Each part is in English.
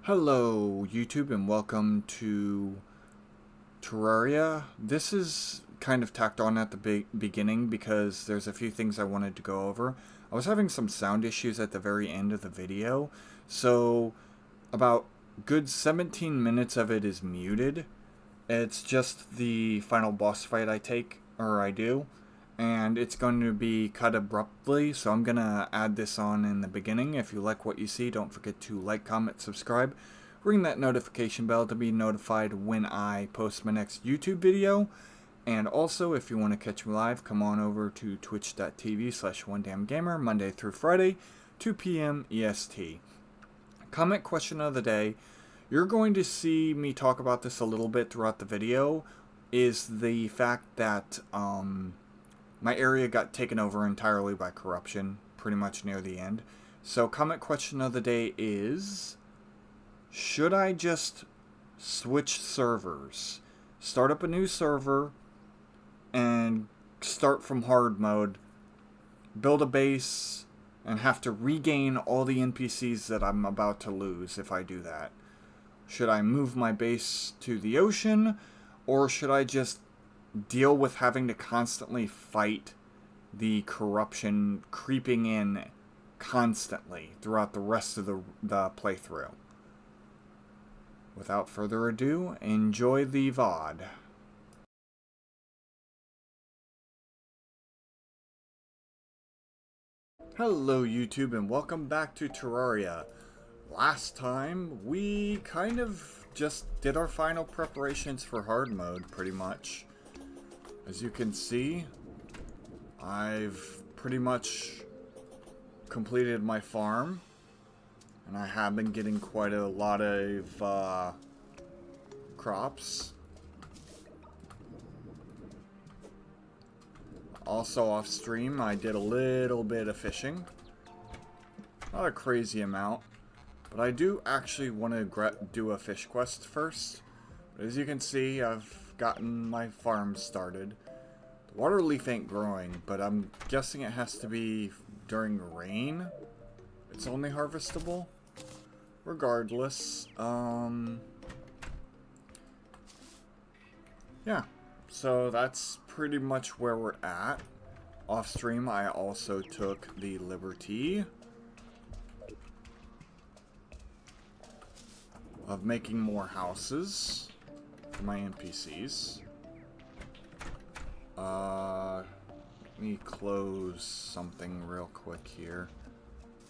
Hello YouTube and welcome to Terraria. This is kind of tacked on at the beginning because there's a few things I wanted to go over. I was having some sound issues at the very end of the video, so about good 17 minutes of it is muted. It's just the final boss fight I do, and it's going to be cut abruptly, so I'm going to add this on in the beginning. If you like what you see, don't forget to like, comment, subscribe, ring that notification bell to be notified when I post my next YouTube video. And also, if you want to catch me live, come on over to twitch.tv/onedamngamer, Monday through Friday, 2 p.m. EST. Comment question of the day. You're going to see me talk about this a little bit throughout the video, is the fact that my area got taken over entirely by corruption, pretty much near the end. So comment question of the day is, should I just switch servers? Start up a new server and start from hard mode, build a base, and have to regain all the NPCs that I'm about to lose if I do that? Should I move my base to the ocean, or should I just deal with having to constantly fight the corruption creeping in constantly throughout the rest of the playthrough? Without further ado, enjoy the VOD. Hello YouTube and welcome back to Terraria. Last time we kind of just did our final preparations for hard mode, pretty much. As you can see, I've pretty much completed my farm, and I have been getting quite a lot of crops. Also off stream, I did a little bit of fishing. Not a crazy amount, but I do actually want to do a fish quest first. But as you can see, I've gotten my farm started. The water leaf ain't growing, but I'm guessing it has to be during rain. It's only harvestable. Regardless, yeah. So that's pretty much where we're at. Off stream, I also took the liberty of making more houses for my NPCs. Let me close something real quick here.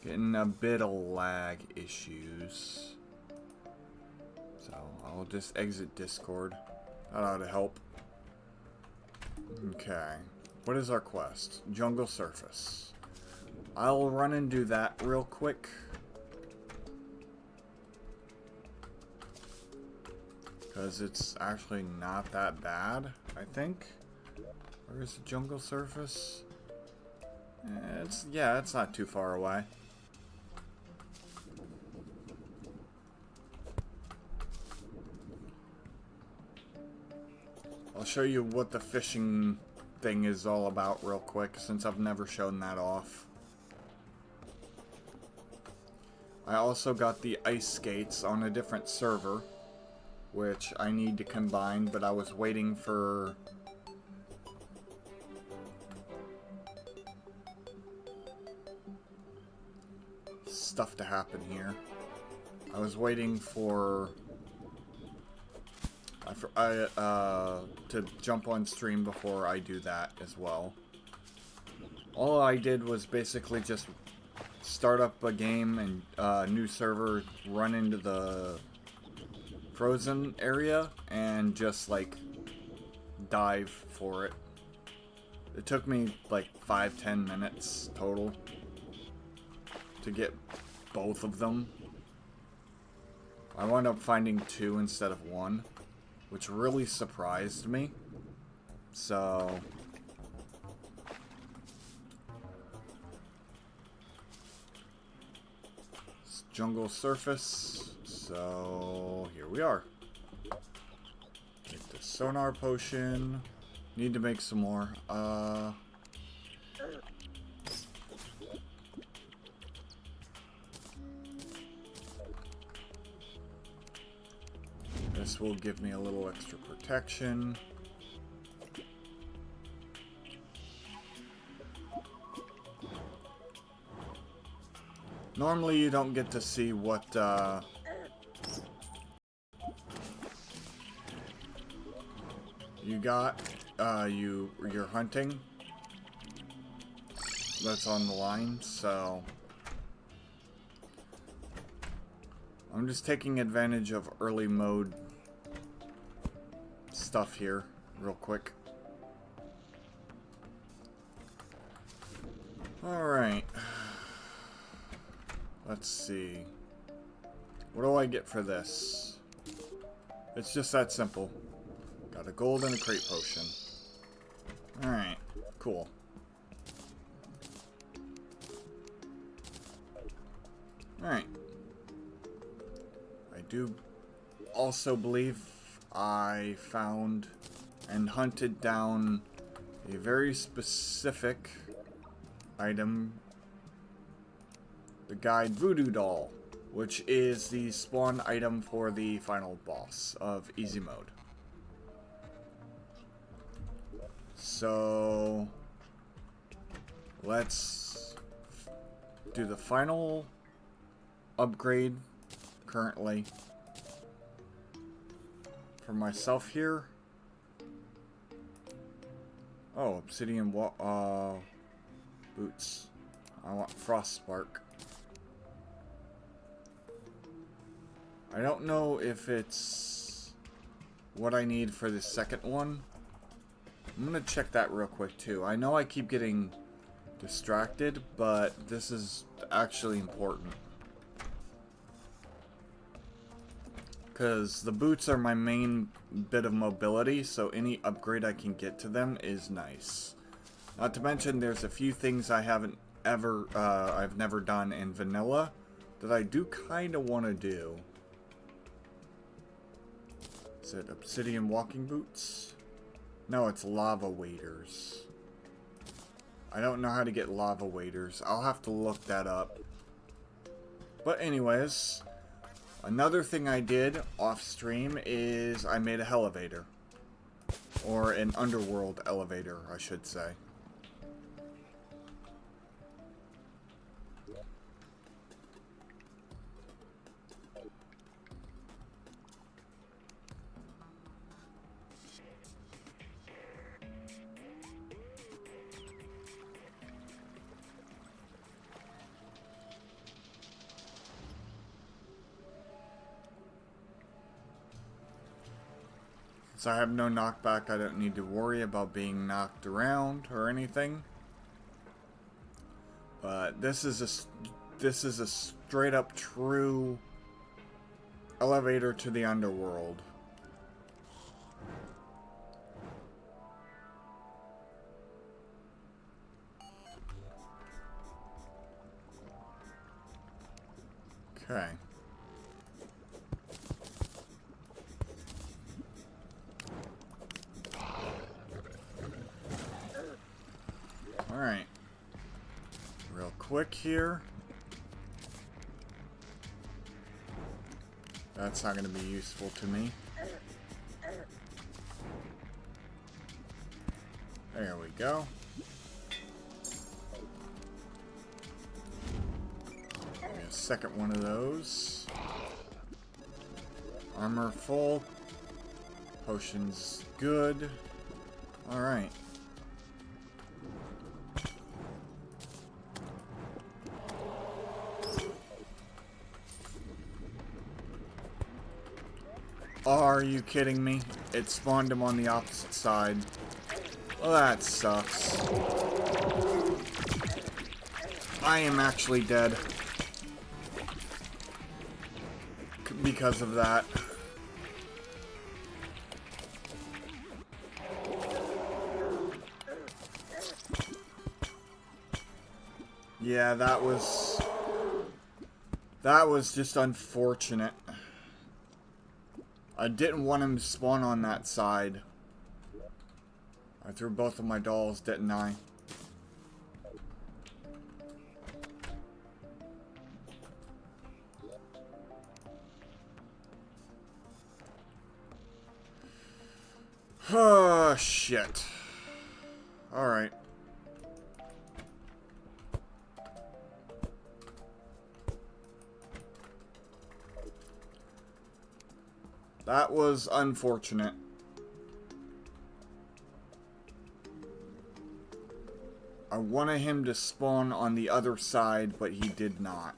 Getting a bit of lag issues. So I'll just exit Discord. That ought to help. Okay. What is our quest? Jungle surface. I'll run and do that real quick. Because it's actually not that bad, I think. Where is the jungle surface? It's not too far away. I'll show you what the fishing thing is all about real quick, since I've never shown that off. I also got the ice skates on a different server, which I need to combine, but I was waiting for stuff to happen here. I was waiting for to jump on stream before I do that as well. All I did was basically just start up a game and new server, run into the frozen area, and just like dive for it. It took me like 5-10 minutes total to get both of them. I wound up finding 2 instead of 1, which really surprised me. So jungle surface. So here we are. Get the sonar potion. Need to make some more. This will give me a little extra protection. Normally you don't get to see what you got, you're hunting. That's on the line, so I'm just taking advantage of early mode stuff here real quick. Alright. Let's see. What do I get for this? It's just that simple. Got a gold and a crate potion. Alright, cool. Alright. I do also believe I found and hunted down a very specific item. The Guide Voodoo Doll, which is the spawn item for the final boss of easy mode. So let's do the final upgrade currently for myself here. Oh, obsidian boots. I want frost spark. I don't know if it's what I need for the second one. I'm gonna check that real quick too. I know I keep getting distracted, but this is actually important. Because the boots are my main bit of mobility, so any upgrade I can get to them is nice. Not to mention there's a few things I haven't ever, I've never done in vanilla that I do kind of want to do. Is it obsidian walking boots? No, it's lava waders. I don't know how to get lava waders. I'll have to look that up. But anyways, another thing I did off stream is I made a elevator. Or an underworld elevator, I should say. So I have no knockback, I don't need to worry about being knocked around or anything. But this is a straight up true elevator to the underworld. Okay. Alright. Real quick here. That's not going to be useful to me. There we go. Give me a second one of those. Armor full. Potions good. Alright. Are you kidding me? It spawned him on the opposite side. Well, that sucks. I am actually dead. Because of that. Yeah, that was just unfortunate. I didn't want him to spawn on that side. I threw both of my dolls, didn't I? Oh, shit. Alright. That was unfortunate. I wanted him to spawn on the other side, but he did not.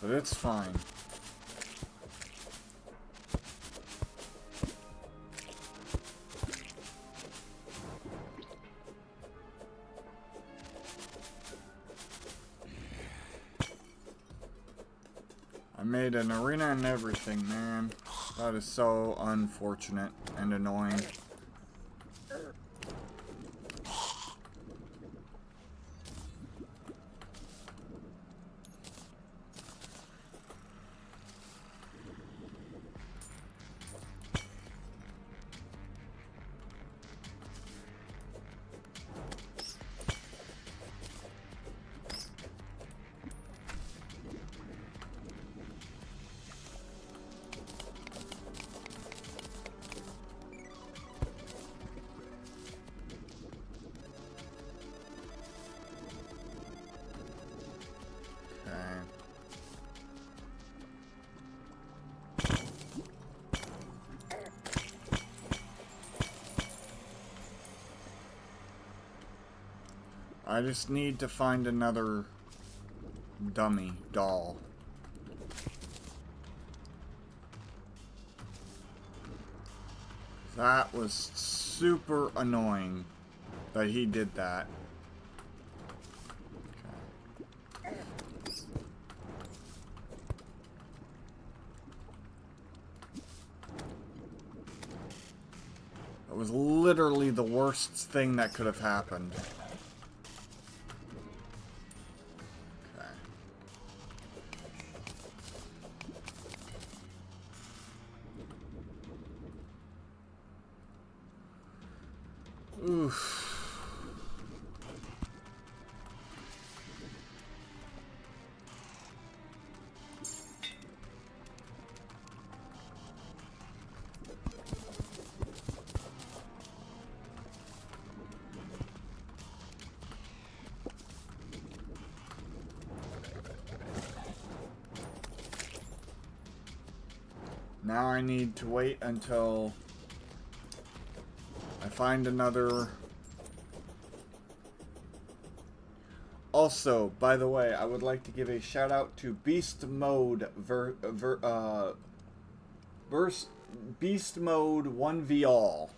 But it's fine. I made an arena and everything, man. That is so unfortunate and annoying. I just need to find another dummy doll. That was super annoying that he did that. Okay. It was literally the worst thing that could have happened. Oof. Now I need to wait until I find another. Also, by the way, I would like to give a shout out to Beast Mode Beast Mode 1v All.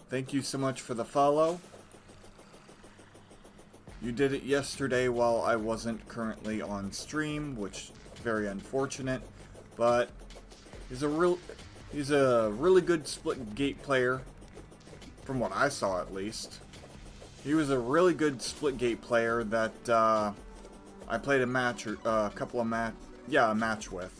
Thank you so much for the follow. You did it yesterday while I wasn't currently on stream, which is very unfortunate, but he's a really good split gate player, from what I saw at least. He was a really good split gate player that I played a match or a couple of a match with.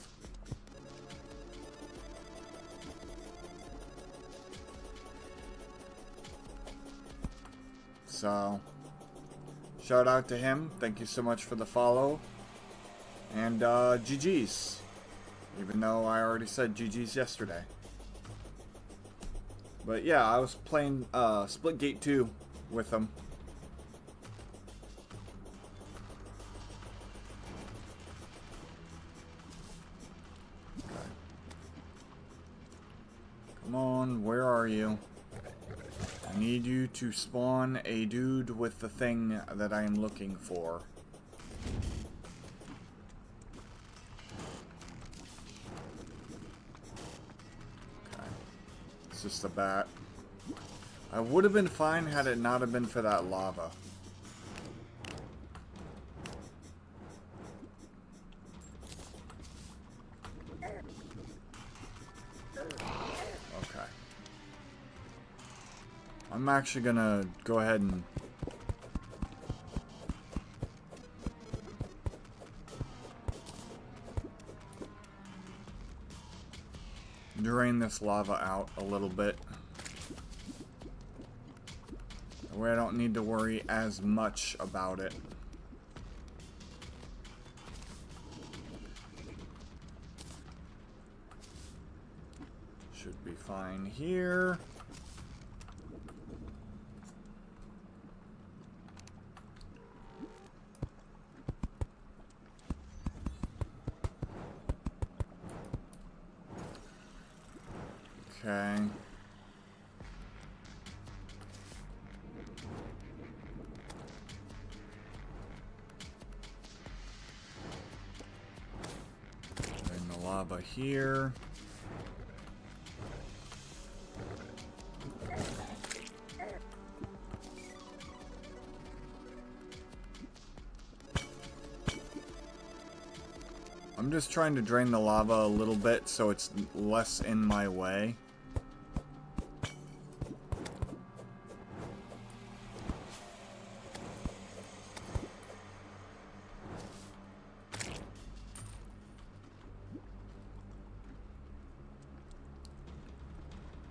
So, shout out to him. Thank you so much for the follow. And GG's. Even though I already said GG's yesterday. But yeah, I was playing Splitgate 2 with him. Okay. Come on, where are you? I need you to spawn a dude with the thing that I am looking for. Okay. It's just a bat. I would have been fine had it not have been for that lava. Okay. I'm actually gonna go ahead and drain this lava out a little bit. That way I don't need to worry as much about it. Should be fine here. Okay. Bring the lava here. I'm just trying to drain the lava a little bit so it's less in my way.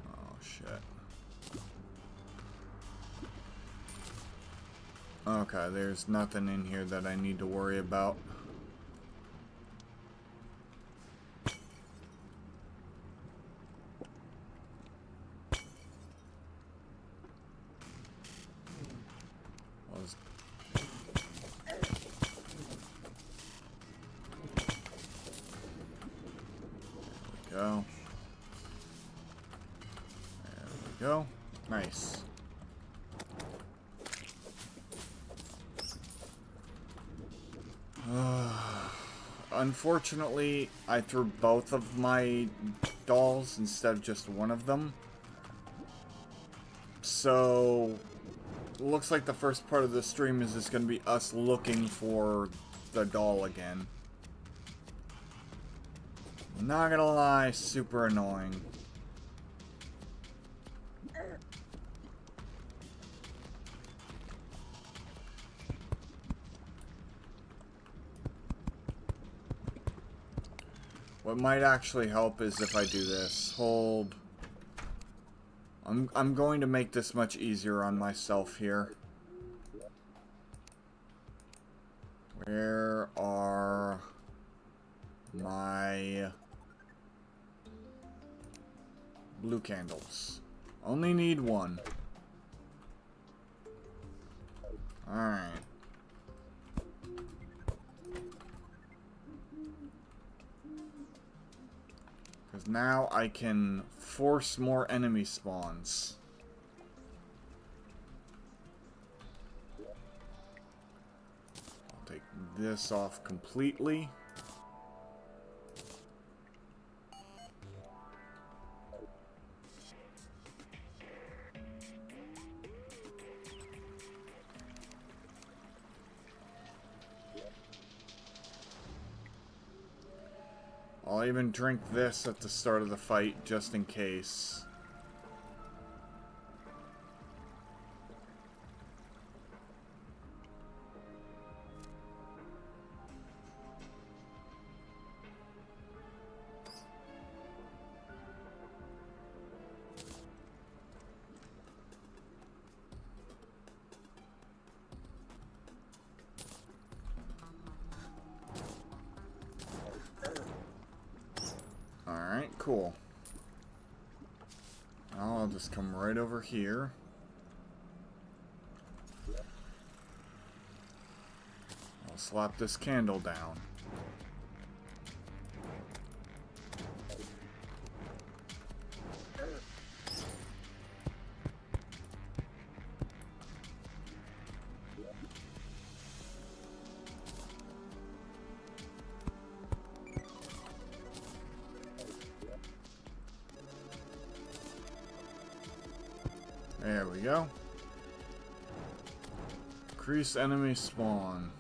Oh, shit. Okay, there's nothing in here that I need to worry about. Go. There we go. Nice. Unfortunately, I threw both of my dolls instead of just one of them. So, looks like the first part of the stream is just going to be us looking for the doll again. Not gonna lie, super annoying. What might actually help is if I do this. Hold. I'm going to make this much easier on myself here. Where are my blue candles? Only need one. Alright. Because now I can force more enemy spawns. I'll take this off completely. I'll even drink this at the start of the fight, just in case. Alright, cool. Now I'll just come right over here. I'll slap this candle down. There we go. Increase enemy spawn.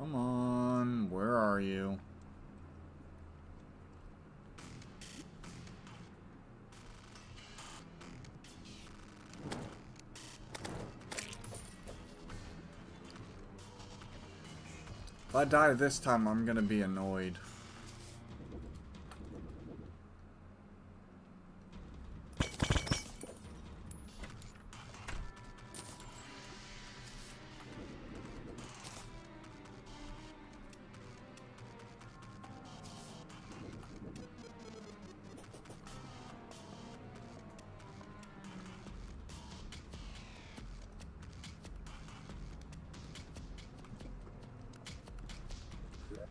Come on, where are you? If I die this time, I'm gonna be annoyed.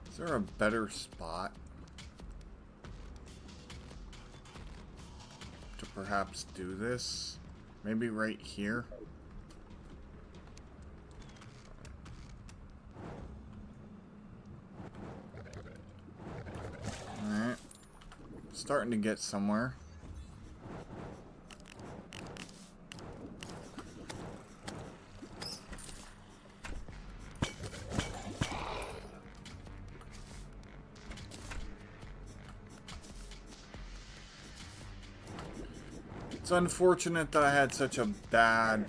Is there a better spot to perhaps do this? Maybe right here? Alright. Starting to get somewhere. It's unfortunate that I had such a bad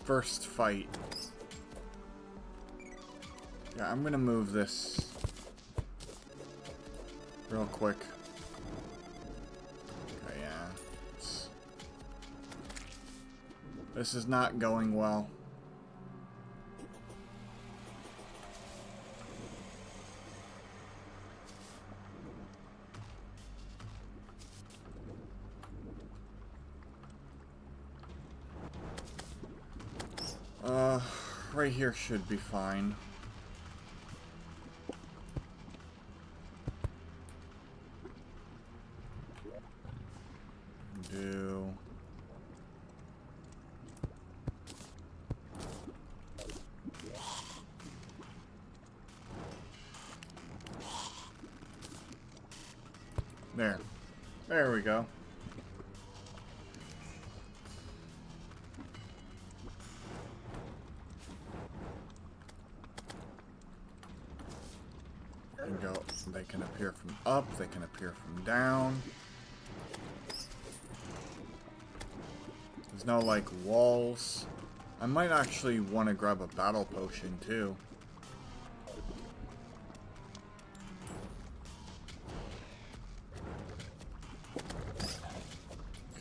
first fight. Yeah, I'm gonna move this real quick. Okay, yeah. This is not going well. Right here should be fine. Do... There. There we go. They can appear from up, they can appear from down. There's no, like, walls. I might actually want to grab a battle potion, too.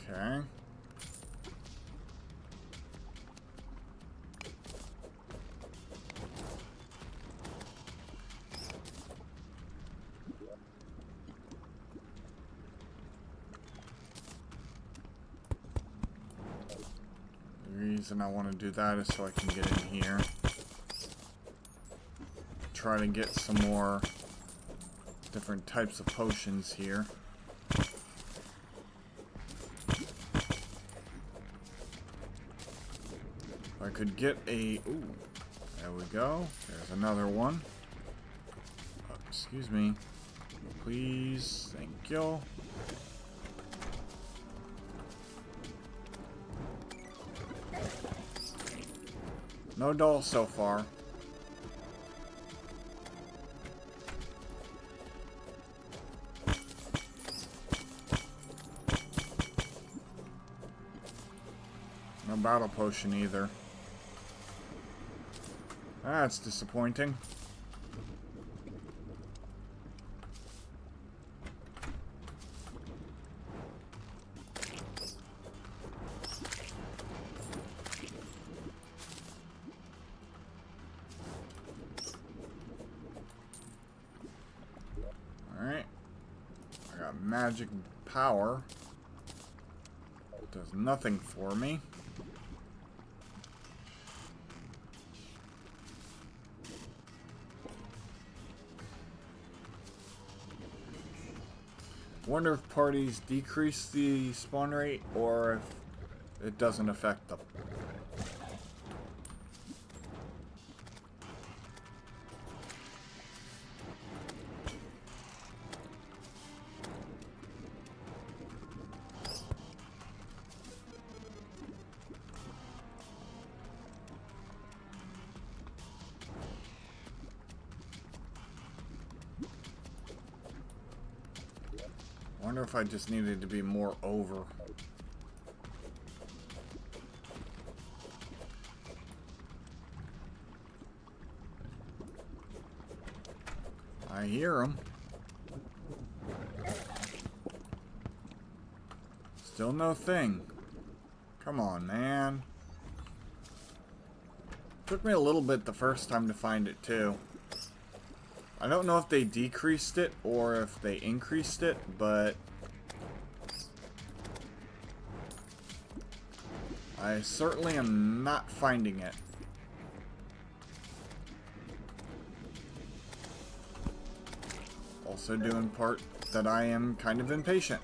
Okay. The reason I want to do that is so I can get in here. Try to get some more different types of potions here. If I could get a... Ooh, there we go. There's another one. Oh, excuse me. Please. Thank you. No dolls so far. No battle potion either. That's disappointing. Alright. I got magic power. It does nothing for me. Wonder if parties decrease the spawn rate or if it doesn't affect them. wonder if I just needed to be more over. I hear him. Still no thing. Come on, man. Took me a little bit the first time to find it, too. I don't know if they decreased it or if they increased it, but I certainly am not finding it. Also doing part that I am kind of impatient.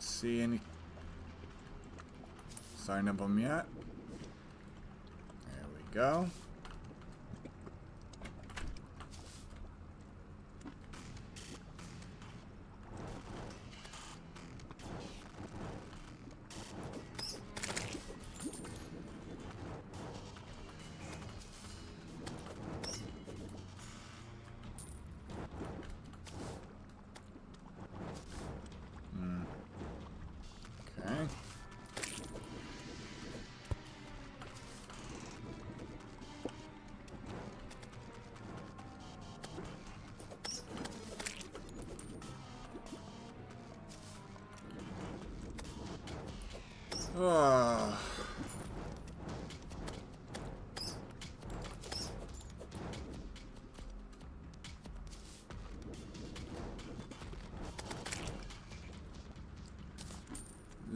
See any sign of them yet. There we go.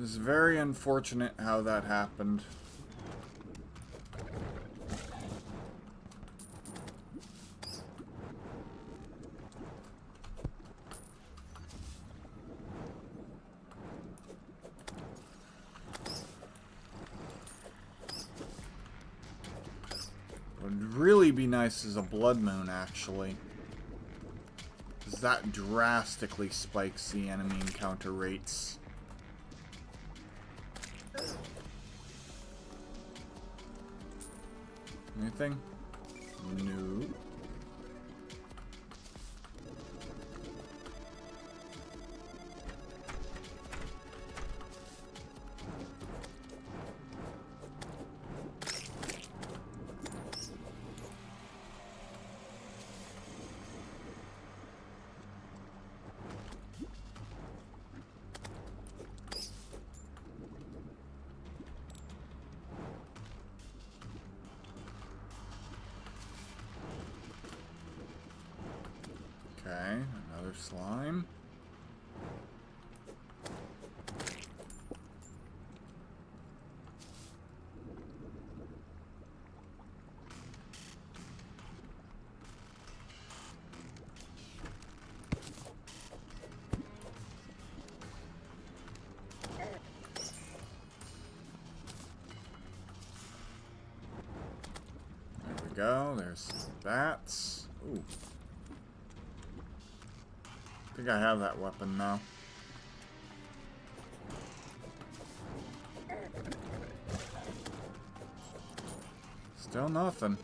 It's very unfortunate how that happened. Would really be nice as a blood moon, actually. Because that drastically spikes the enemy encounter rates. Anything? No. Okay, another slime. There we go, there's bats. Ooh. I think I have that weapon now. Still nothing.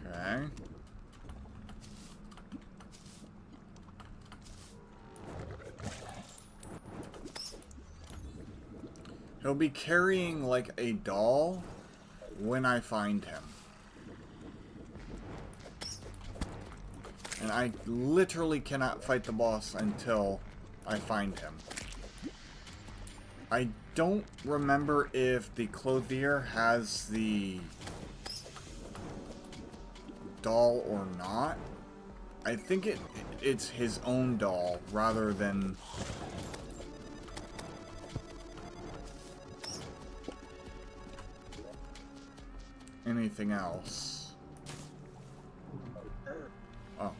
Okay. He'll be carrying like a doll when I find him. And I literally cannot fight the boss until I find him. I don't remember if the clothier has the doll or not. I think it's his own doll rather than anything else. Oh.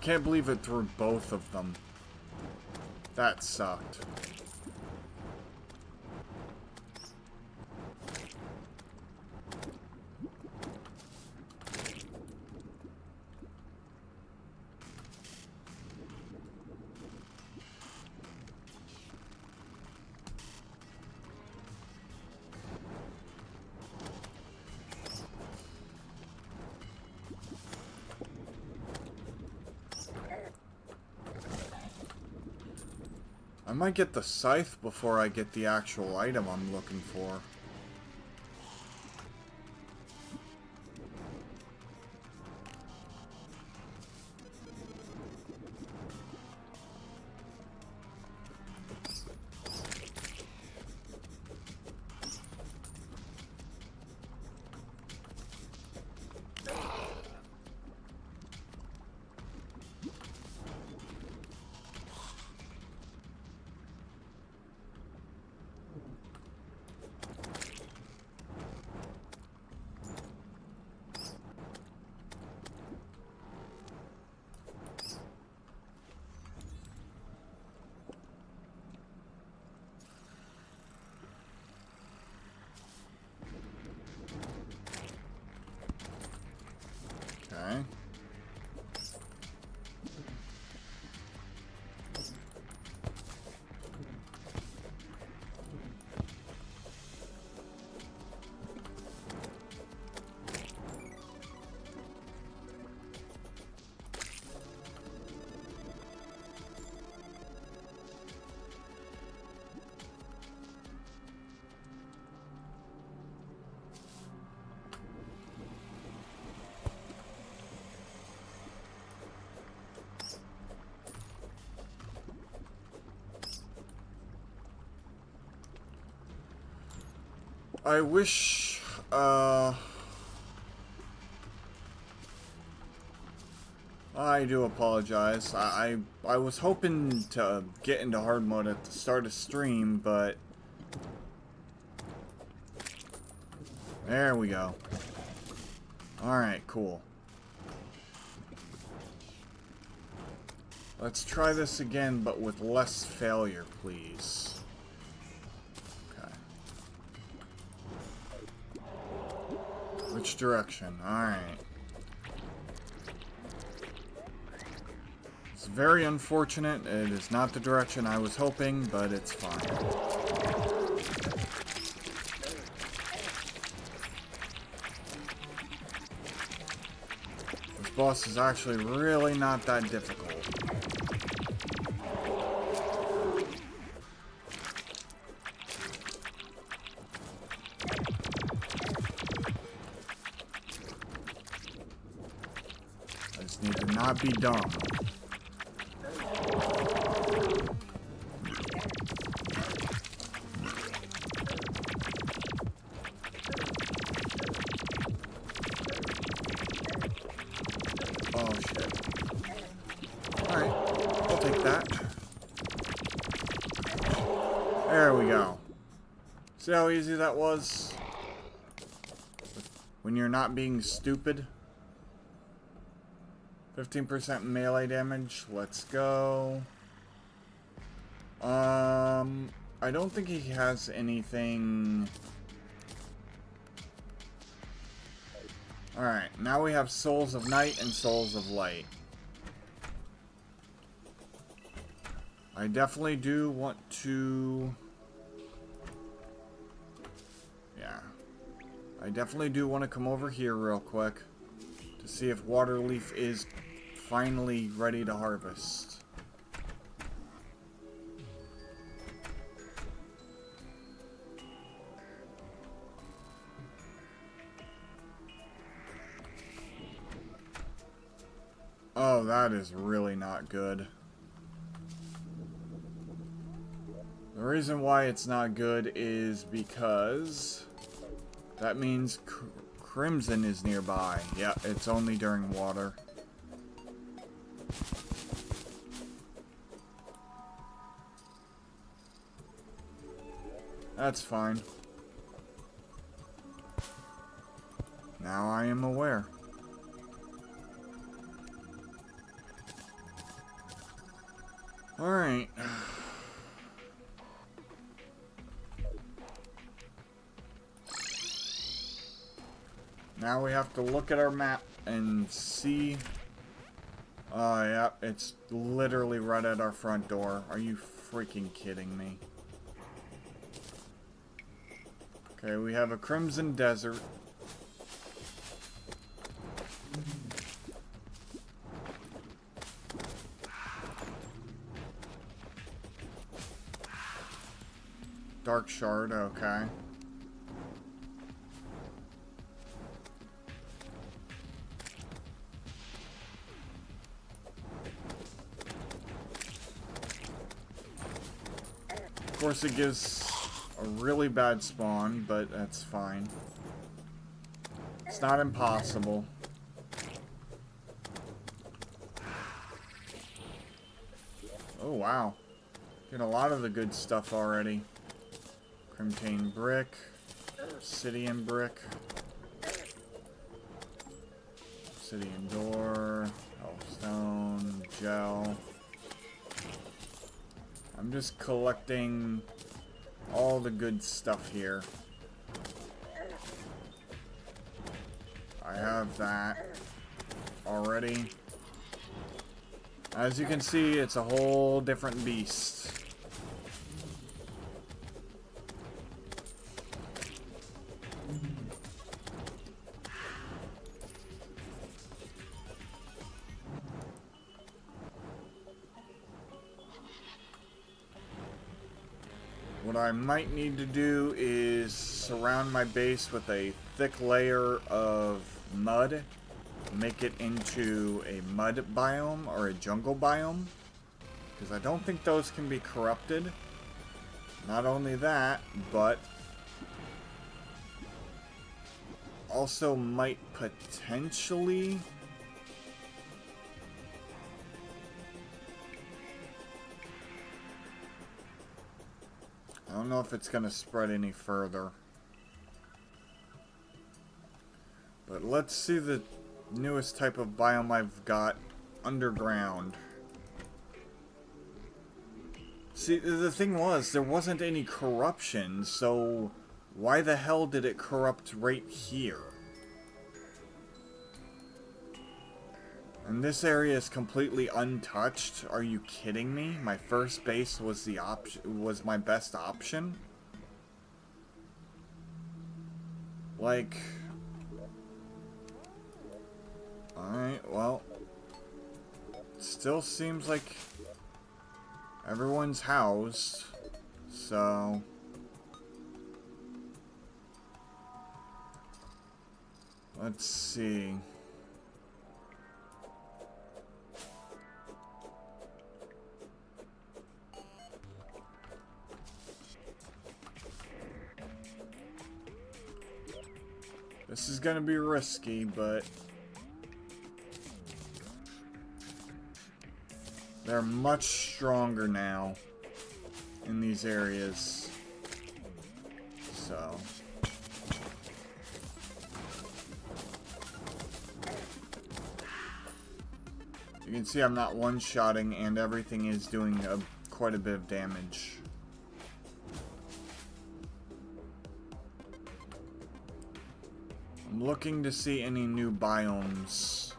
Can't believe it threw both of them. That sucked. I might get the scythe before I get the actual item I'm looking for. Okay. I wish, I do apologize. I was hoping to get into hard mode at the start of stream, but there we go. Alright, cool. Let's try this again, but with less failure, please. Which direction? Alright. It's very unfortunate. It is not the direction I was hoping, but it's fine. This boss is actually really not that difficult. Need to not be dumb. Oh shit. Alright, I'll take that. There we go. See how easy that was? When you're not being stupid. 15% melee damage. Let's go. I don't think he has anything. Alright, now we have Souls of Night and Souls of Light. I definitely do want to... Yeah. I definitely do want to come over here real quick to see if Waterleaf is finally ready to harvest. Oh, that is really not good. The reason why it's not good is because that means Crimson is nearby. Yeah, it's only during water. That's fine. Now I am aware. Alright. Now we have to look at our map and see. Oh, yeah, it's literally right at our front door. Are you freaking kidding me? Okay, we have a Crimson Desert. Dark Shard, okay. Of course it gives a really bad spawn, but that's fine. It's not impossible. Oh wow. Getting a lot of the good stuff already. Crimtane Brick, Obsidian Brick, Obsidian Door, Hellstone, Gel. I'm just collecting all the good stuff here. I have that already. As you can see, it's a whole different beast. What I might need to do is surround my base with a thick layer of mud, make it into a mud biome or a jungle biome, because I don't think those can be corrupted. Not only that, but also might potentially I don't know if it's going to spread any further. But let's see the newest type of biome I've got underground. See, the thing was, there wasn't any corruption, so why the hell did it corrupt right here? And this area is completely untouched. Are you kidding me? My first base was was my best option? Like, alright, well, still seems like everyone's housed, so let's see. This is gonna be risky, but they're much stronger now in these areas. So you can see I'm not one-shotting, and everything is doing quite a bit of damage. I'm looking to see any new biomes.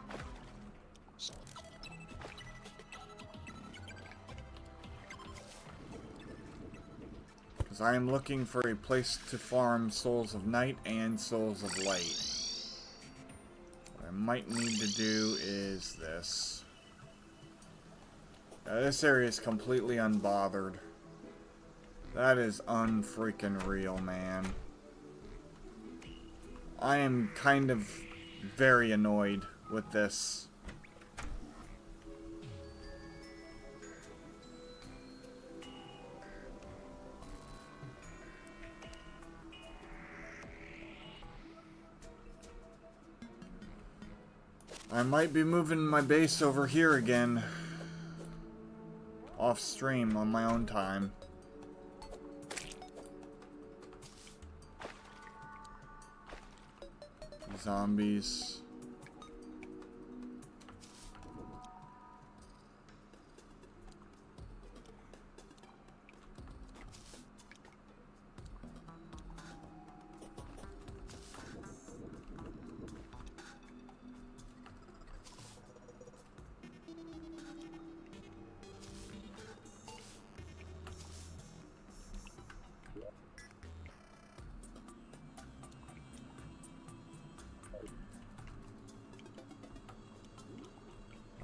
Because I am looking for a place to farm Souls of Night and Souls of Light. What I might need to do is this. Now, this area is completely unbothered. That is unfreaking real, man. I am kind of very annoyed with this. I might be moving my base over here again. Off stream on my own time. Zombies.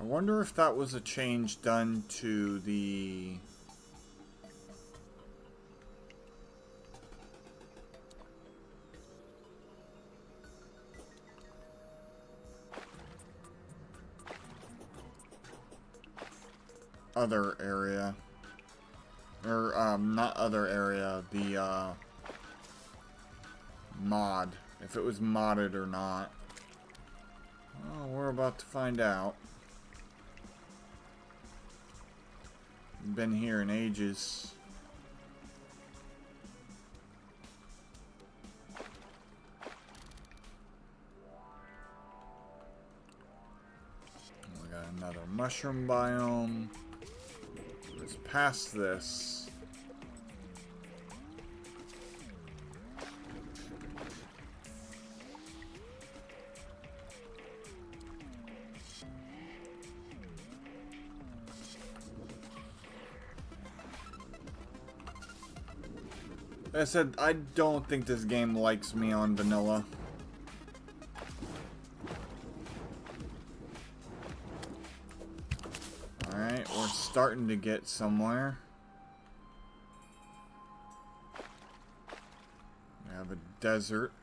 I wonder if that was a change done to the other area. Or, not other area, the, mod. If it was modded or not. Oh, we're about to find out. Been here in ages. We got another mushroom biome. Let's pass this. Like I said, I don't think this game likes me on vanilla. Alright, we're starting to get somewhere. We have a desert.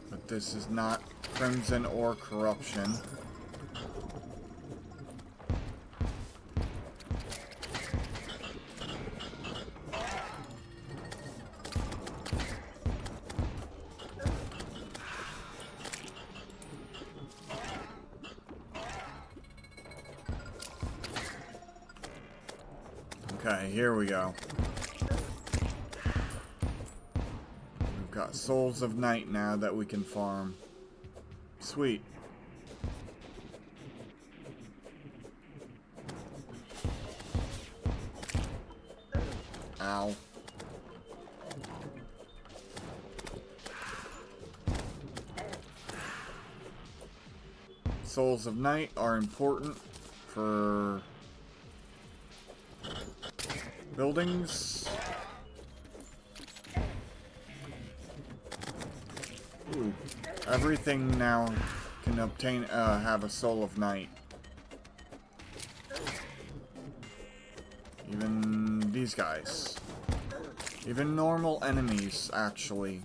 But this is not Crimson or Corruption. Okay, here we go. We've got Souls of Night now that we can farm. Sweet. Ow. Souls of Night are important for buildings. Ooh. Everything now can obtain have a Soul of Night. Even these guys. Even normal enemies actually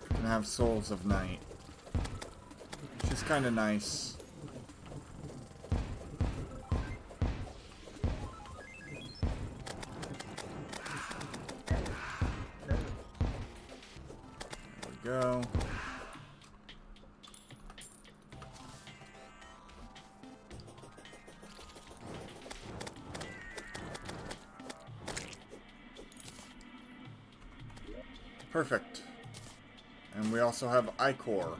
can have Souls of Night. Which is kinda nice. Go. Perfect. And we also have ichor.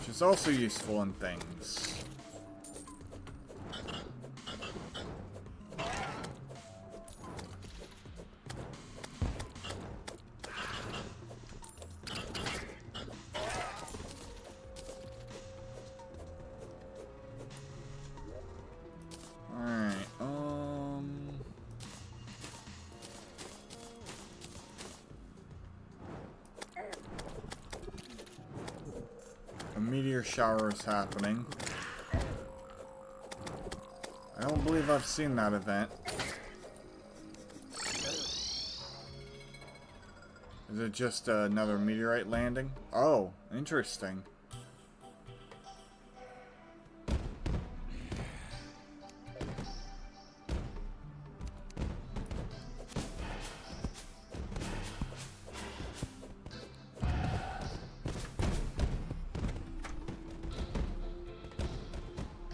It's also useful in things. Alright, a meteor shower is happening. I don't believe I've seen that event. Is it just another meteorite landing? Oh, interesting.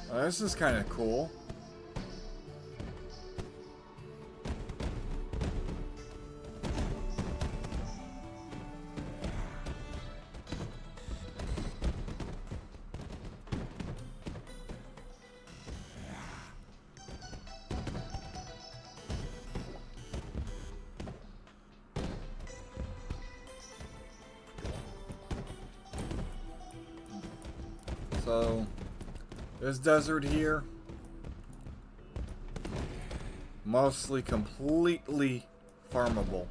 Well, this is kind of cool. So, this desert here, mostly completely farmable.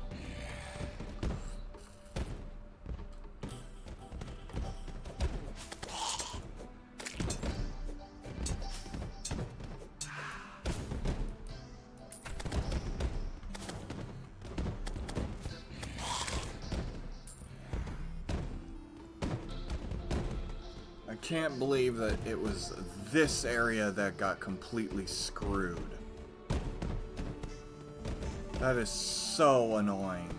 I can't believe that it was this area that got completely screwed. That is so annoying.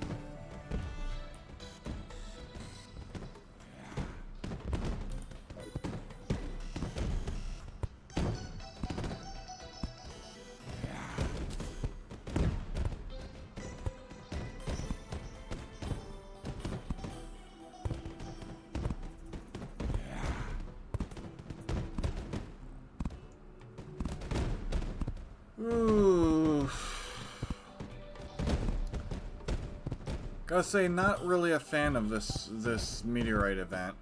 Ooh. Gotta say, not really a fan of this meteorite event.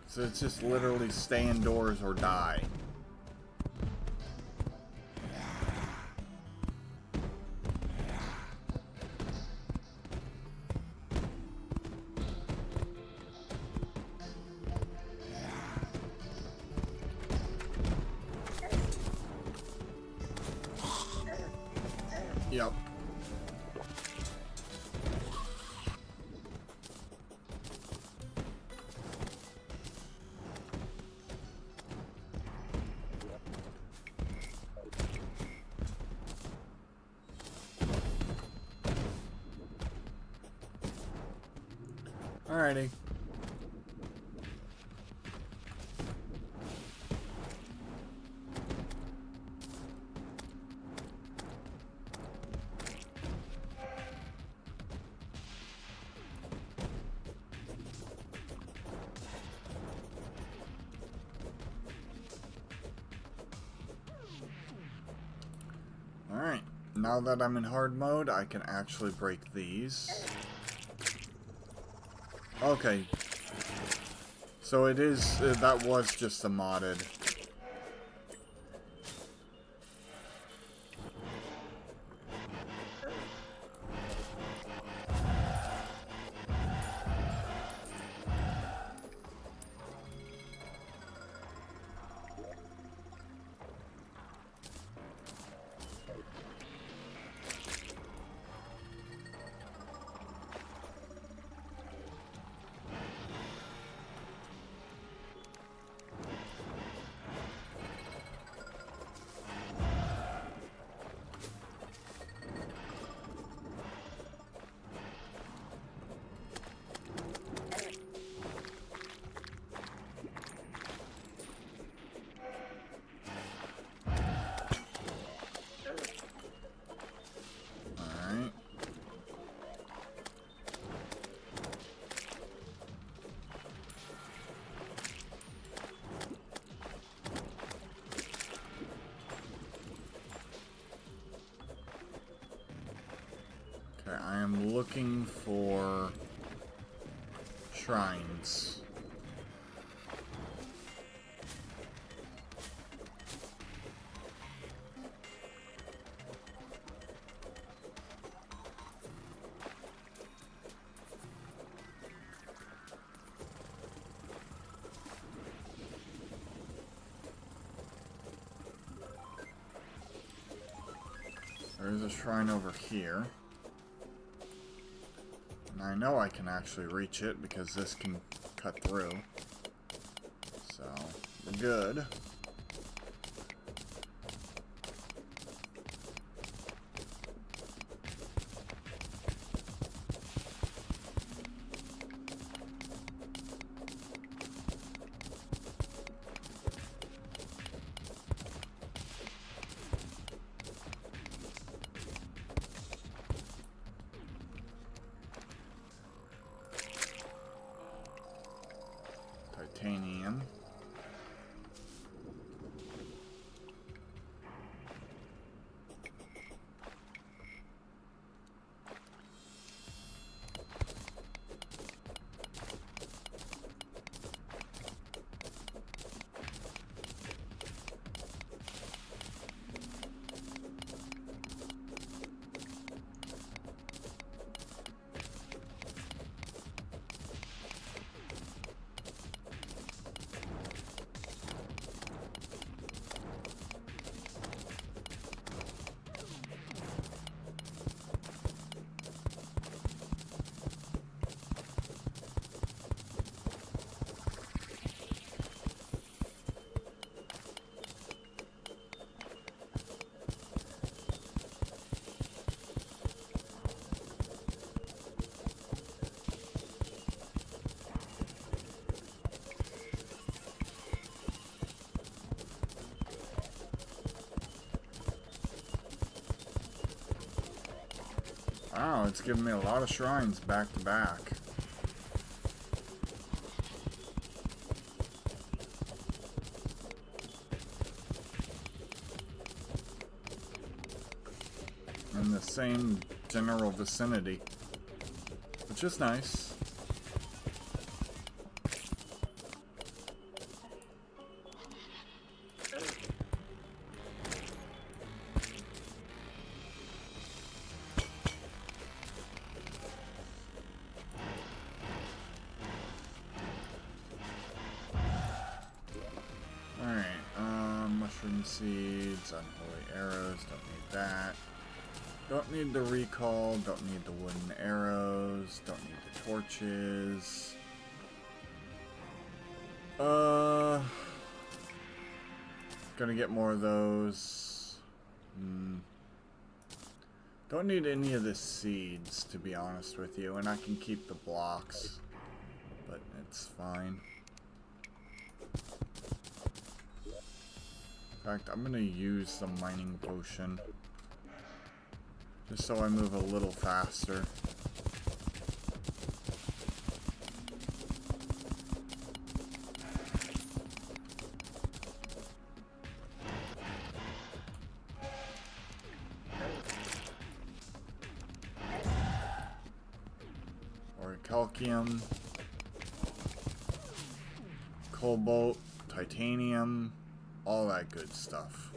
So it's just literally stay indoors or die. Yep. Alrighty. Alright, now that I'm in hard mode, I can actually break these. Okay. So it is, that was just a modded. Okay, I am looking for shrines. There is a shrine over here. And I know I can actually reach it because this can cut through. So, we're good. Titanium. Wow, it's giving me a lot of shrines back to back. In the same general vicinity, which is nice. Mushroom seeds, unholy arrows, don't need that. Don't need the recall, don't need the wooden arrows, don't need the torches. Gonna get more of those. Don't need any of the seeds, to be honest with you, and I can keep the blocks, but it's fine. In fact, I'm gonna use the mining potion just so I move a little faster. Orichalcum, cobalt, titanium, all that good stuff.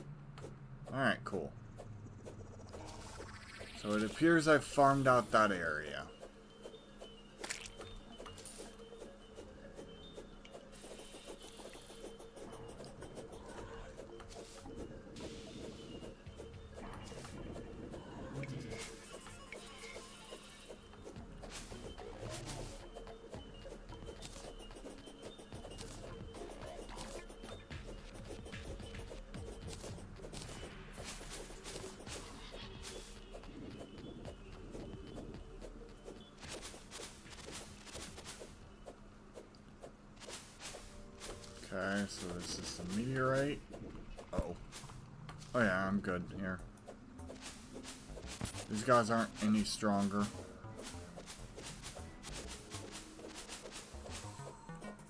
Alright, cool. So it appears I've farmed out that area. Okay, so this is the meteorite. Oh. Oh yeah, I'm good here. These guys aren't any stronger.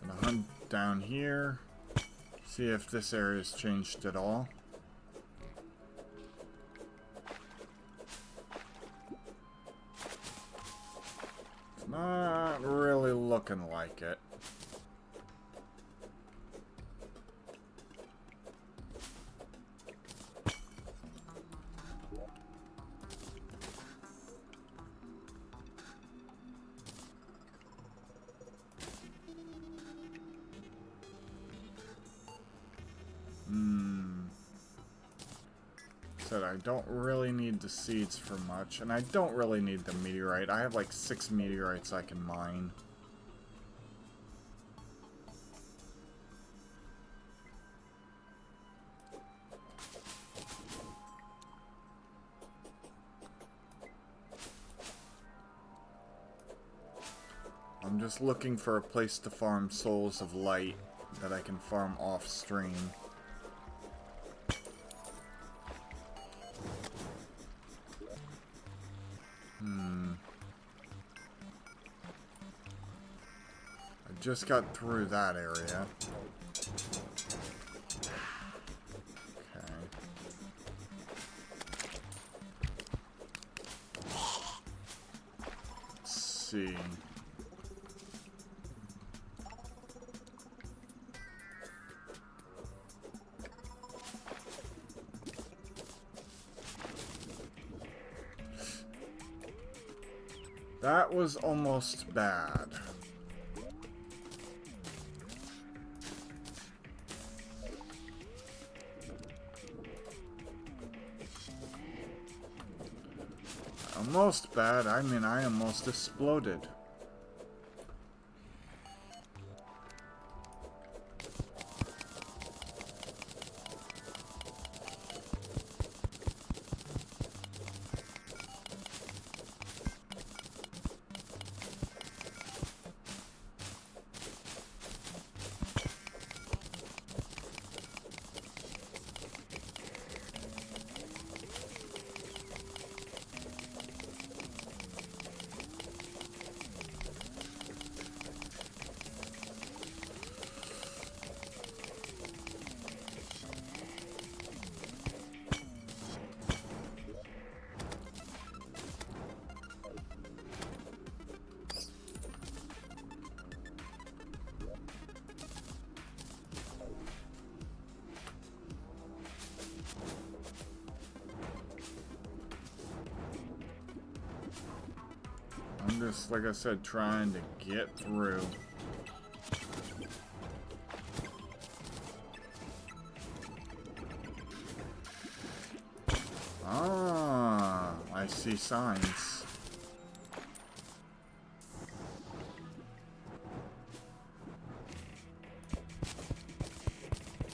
Gonna hunt down here. See if this area's changed at all. It's not really looking like it. said, I don't really need the seeds for much, and I don't really need the meteorite. I have like 6 meteorites I can mine. I'm just looking for a place to farm souls of light that I can farm off stream. I just got through that area. Okay. Let's see. That was almost bad. Almost bad, I mean I almost exploded. I'm just, like I said, trying to get through. Ah, I see signs.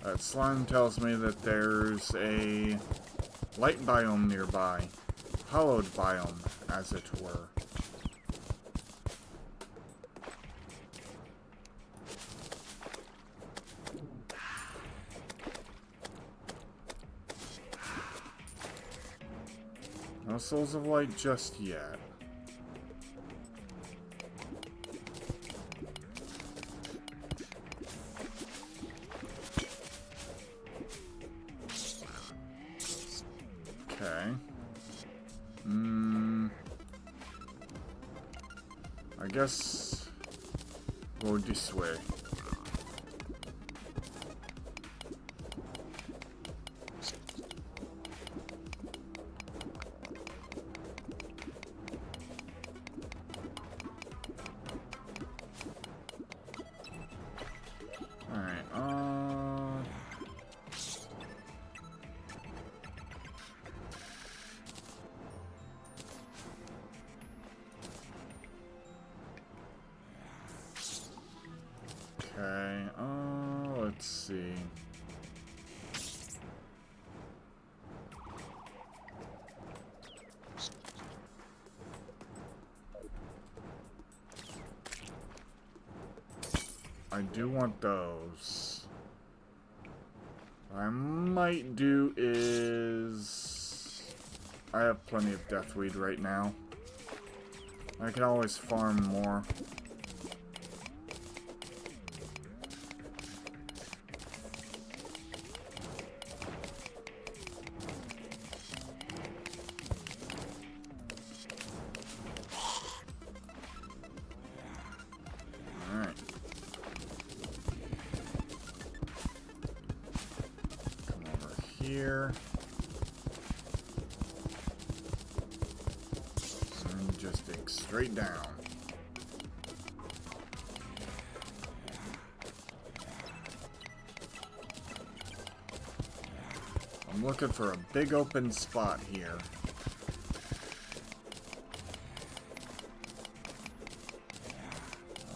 That slime tells me that there's a light biome nearby. Hollowed biome, as it were. No souls of light just yet. Okay. I guess go this way. Okay, let's see. I do want those. What I might do is... I have plenty of deathweed right now. I can always farm more. Here. And just dig straight down. I'm looking for a big open spot here.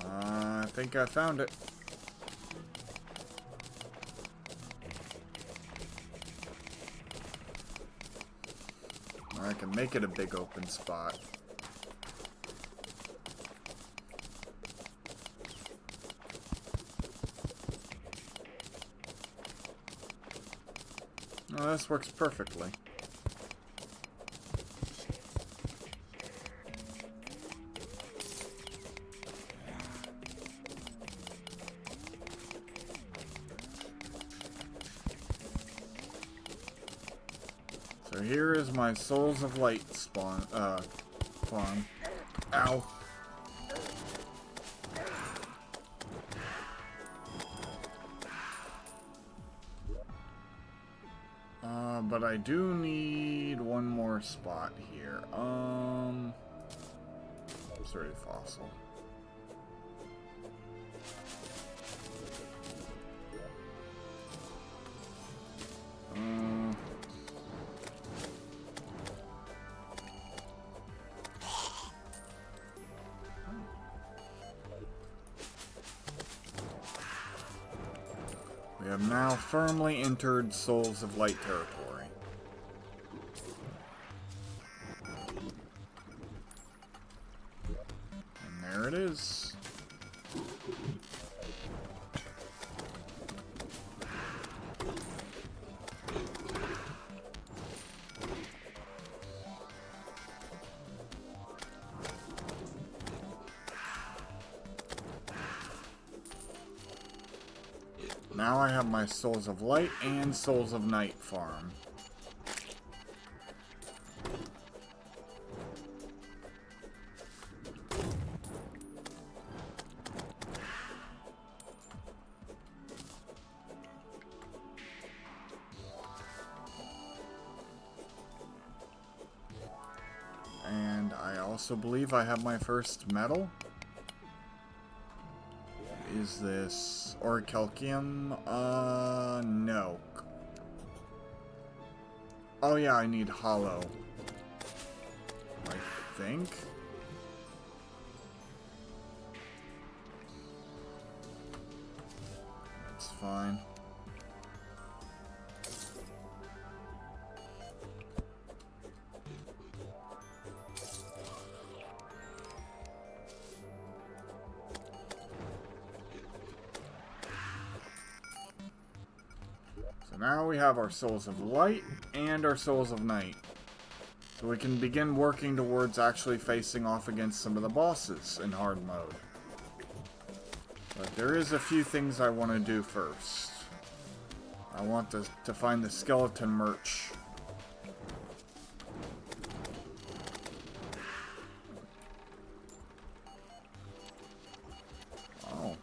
I think I found it. I can make it a big open spot. Oh, this works perfectly. So here is my Souls of Light farm. Ow. But I do need one more spot here. Sorry, fossil. We have now firmly entered Souls of Light territory. And there it is. Now I have my Souls of Light and Souls of Night farm. And I also believe I have my first metal. Is this orichalcum? No. Oh yeah, I need hollow. I think. That's fine. Now we have our Souls of Light and our Souls of Night. So we can begin working towards actually facing off against some of the bosses in hard mode. But there is a few things I want to do first. I want to find the skeleton merch. Oh.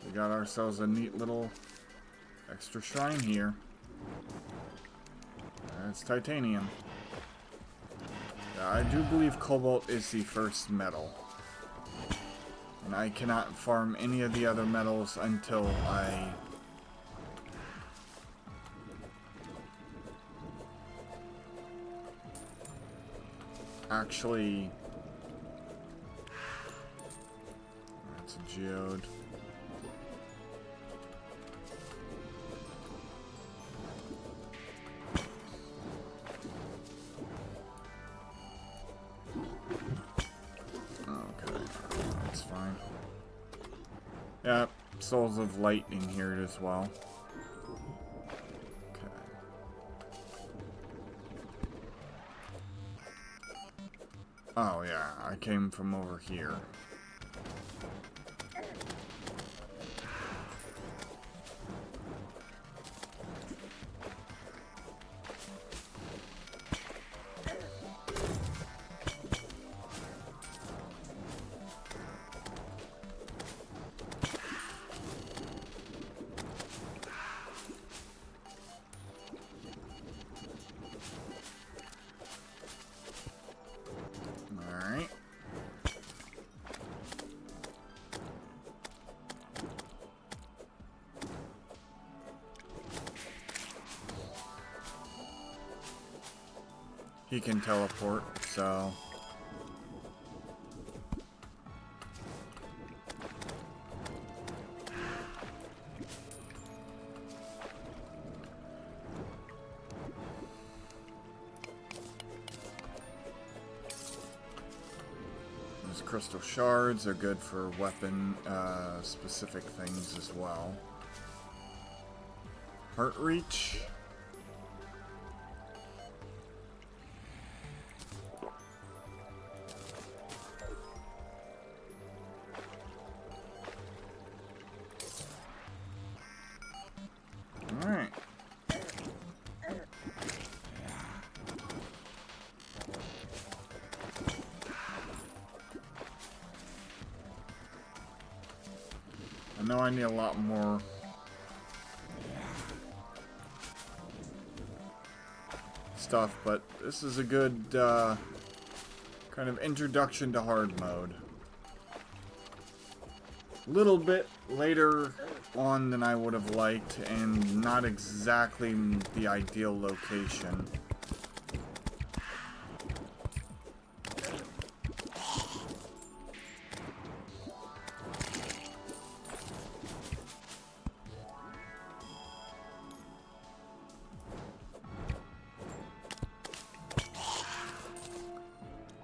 We got ourselves a neat little extra shrine here. It's titanium. Yeah, I do believe cobalt is the first metal. And I cannot farm any of the other metals until I actually... That's a geode. Yeah, Souls of Light in here as well. Okay. Oh yeah, I came from over here. he can teleport, so... Those crystal shards are good for weapon specific things as well. Heart reach. Alright. I know I need a lot more stuff, but this is a good kind of introduction to hard mode. A little bit later on than I would have liked, and not exactly the ideal location.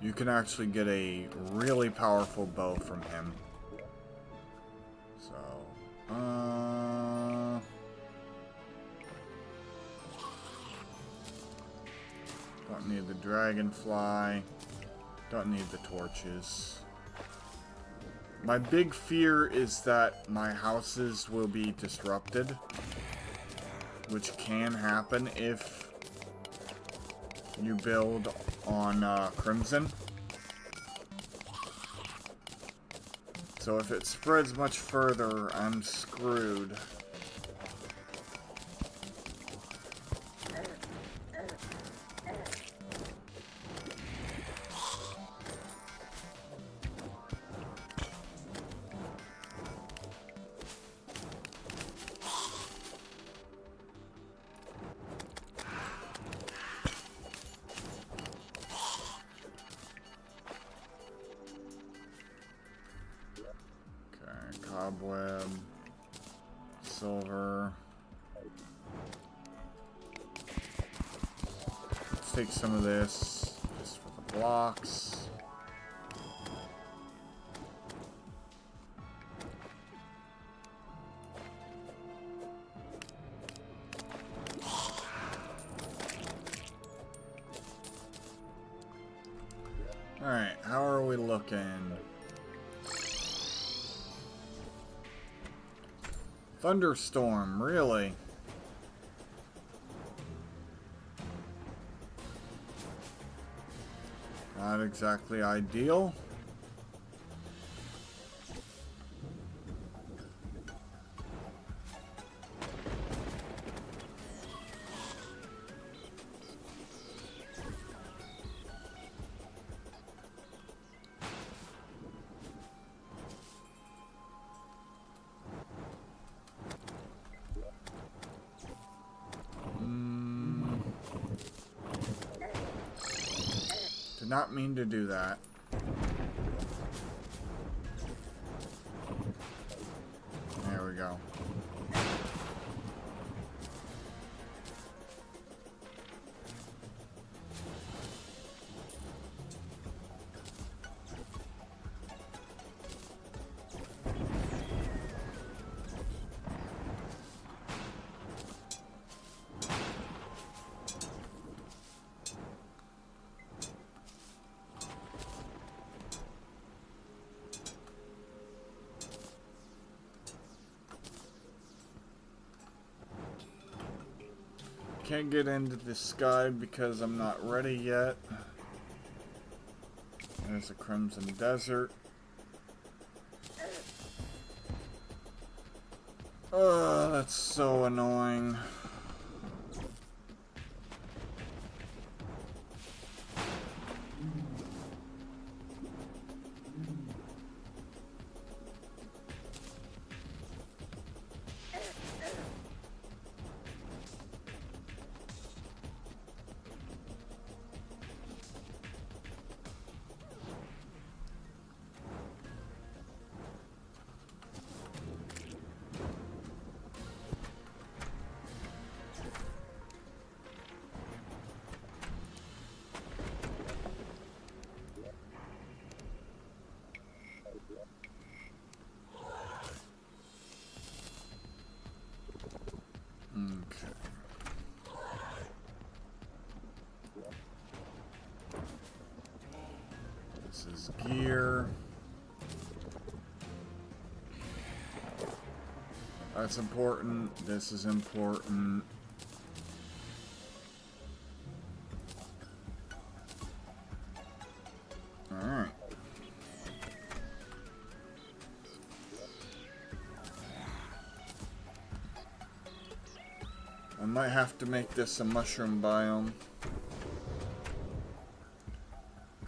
You can actually get a really powerful bow from him. So, don't need the dragonfly. Don't need the torches. My big fear is that my houses will be disrupted, which can happen if you build on Crimson. So if it spreads much further, I'm screwed. Cobweb, silver. Let's take some of this just for the blocks. Alright, how are we looking? Thunderstorm, really? Not exactly ideal. Did not mean to do that. There we go. Can't get into the sky because I'm not ready yet. There's a Crimson Desert. Oh, that's so annoying. This gear. That's important. This is important. Alright. I might have to make this a mushroom biome.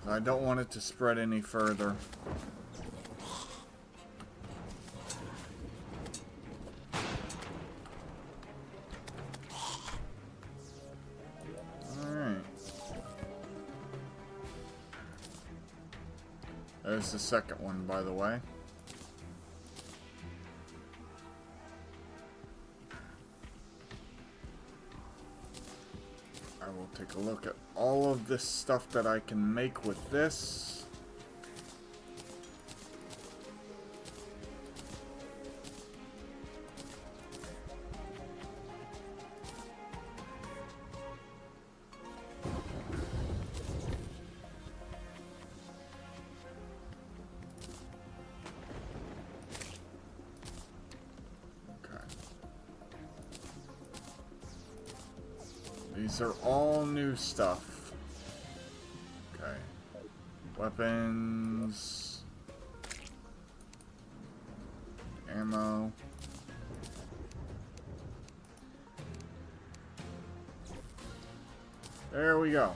I don't want it to spread any further. Alright. There's the second one, by the way. I will take a look at all of this stuff that I can make with this. These are all new stuff. Okay. Weapons. Ammo. There we go.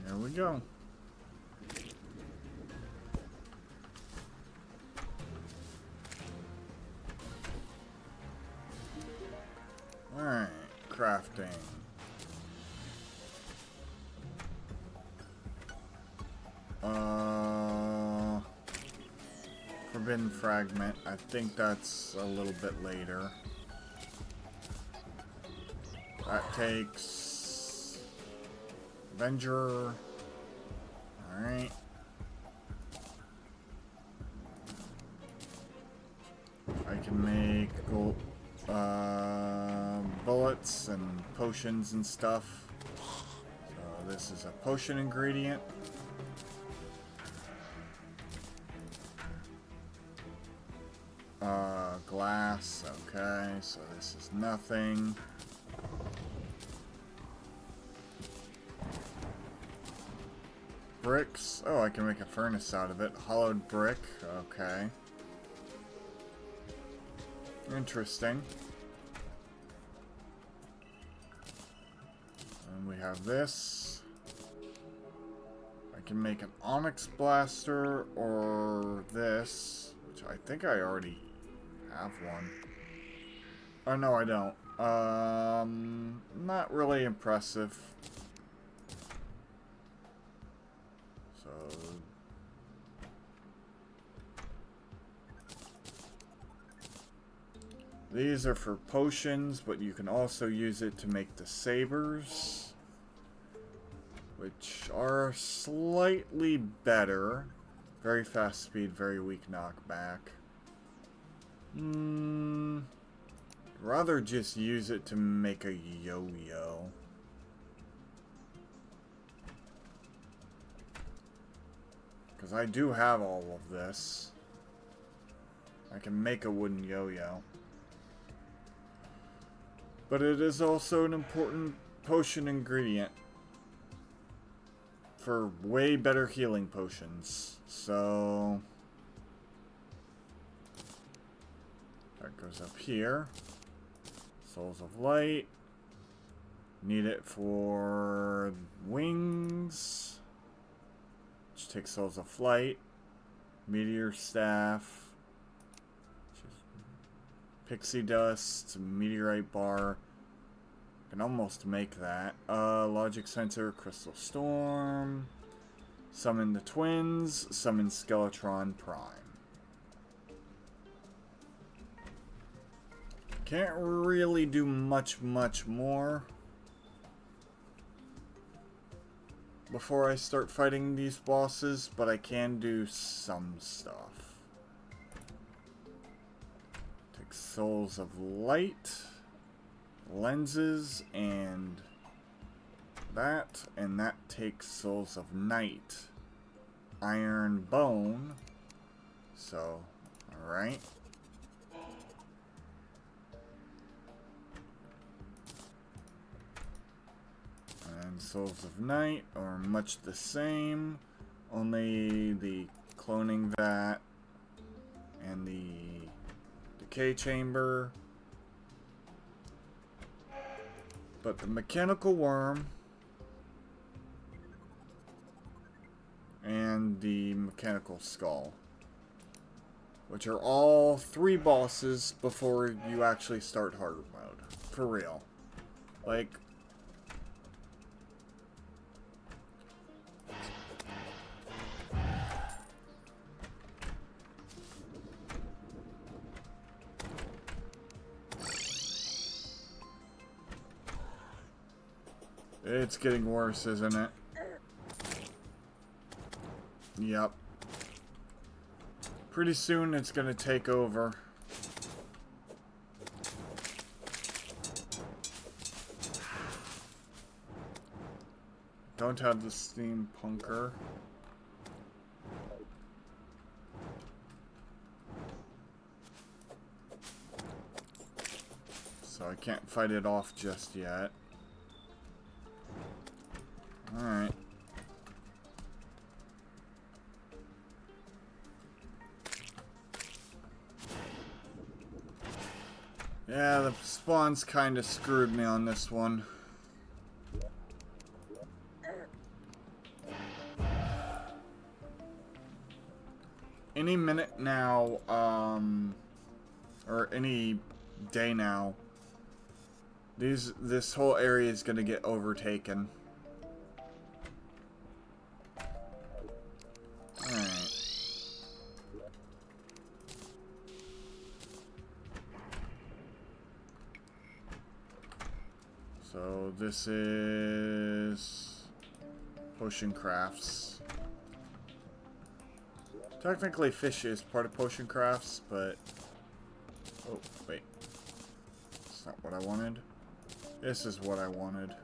There we go. Alright, crafting. Forbidden fragment. I think that's a little bit later. That takes Avenger. Alright. I can make gold, bullets and potions and stuff. So this is a potion ingredient. Glass. Okay, so this is nothing. Bricks. Oh, I can make a furnace out of it. Hollowed brick. Okay. Interesting. And we have this. I can make an onyx blaster or this, which I think I already have one. Oh, no, I don't. Not really impressive. So these are for potions, but you can also use it to make the sabers, which are slightly better. Very fast speed, very weak knockback. Rather just use it to make a yo-yo. Because I do have all of this. I can make a wooden yo-yo. But it is also an important potion ingredient for way better healing potions. So that goes up here. Souls of Light. Need it for wings. Which takes Souls of Flight. Meteor Staff. Pixie Dust. Meteorite Bar. Can almost make that. Logic Sensor, Crystal Storm. Summon the Twins. Summon Skeletron Prime. Can't really do much more before I start fighting these bosses, but I can do some stuff. Take Souls of Light, Lenses, and that takes Souls of Night, Iron Bone, so, alright. And Souls of Night are much the same, only the cloning vat and the decay chamber. But the mechanical worm and the mechanical skull, which are all 3 bosses before you actually start hard mode. For real. Like, it's getting worse, isn't it? Yep. Pretty soon it's gonna take over. Don't have the steampunker. So I can't fight it off just yet. Alright. Yeah, the spawns kinda screwed me on this one. Any minute now, or any day now, this whole area is gonna get overtaken. Alright. So this is Potion Crafts. Technically fish is part of Potion Crafts, but oh wait. That's not what I wanted. This is what I wanted.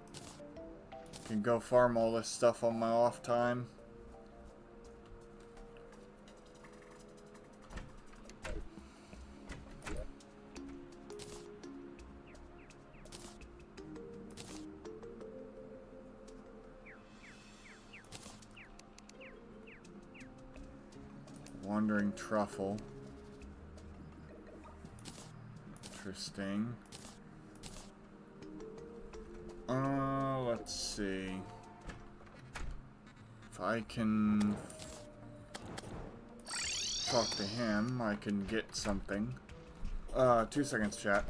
Can go farm all this stuff on my off time. Wandering Truffle. Interesting. Let's see. If I can talk to him, I can get something. 2 seconds, chat.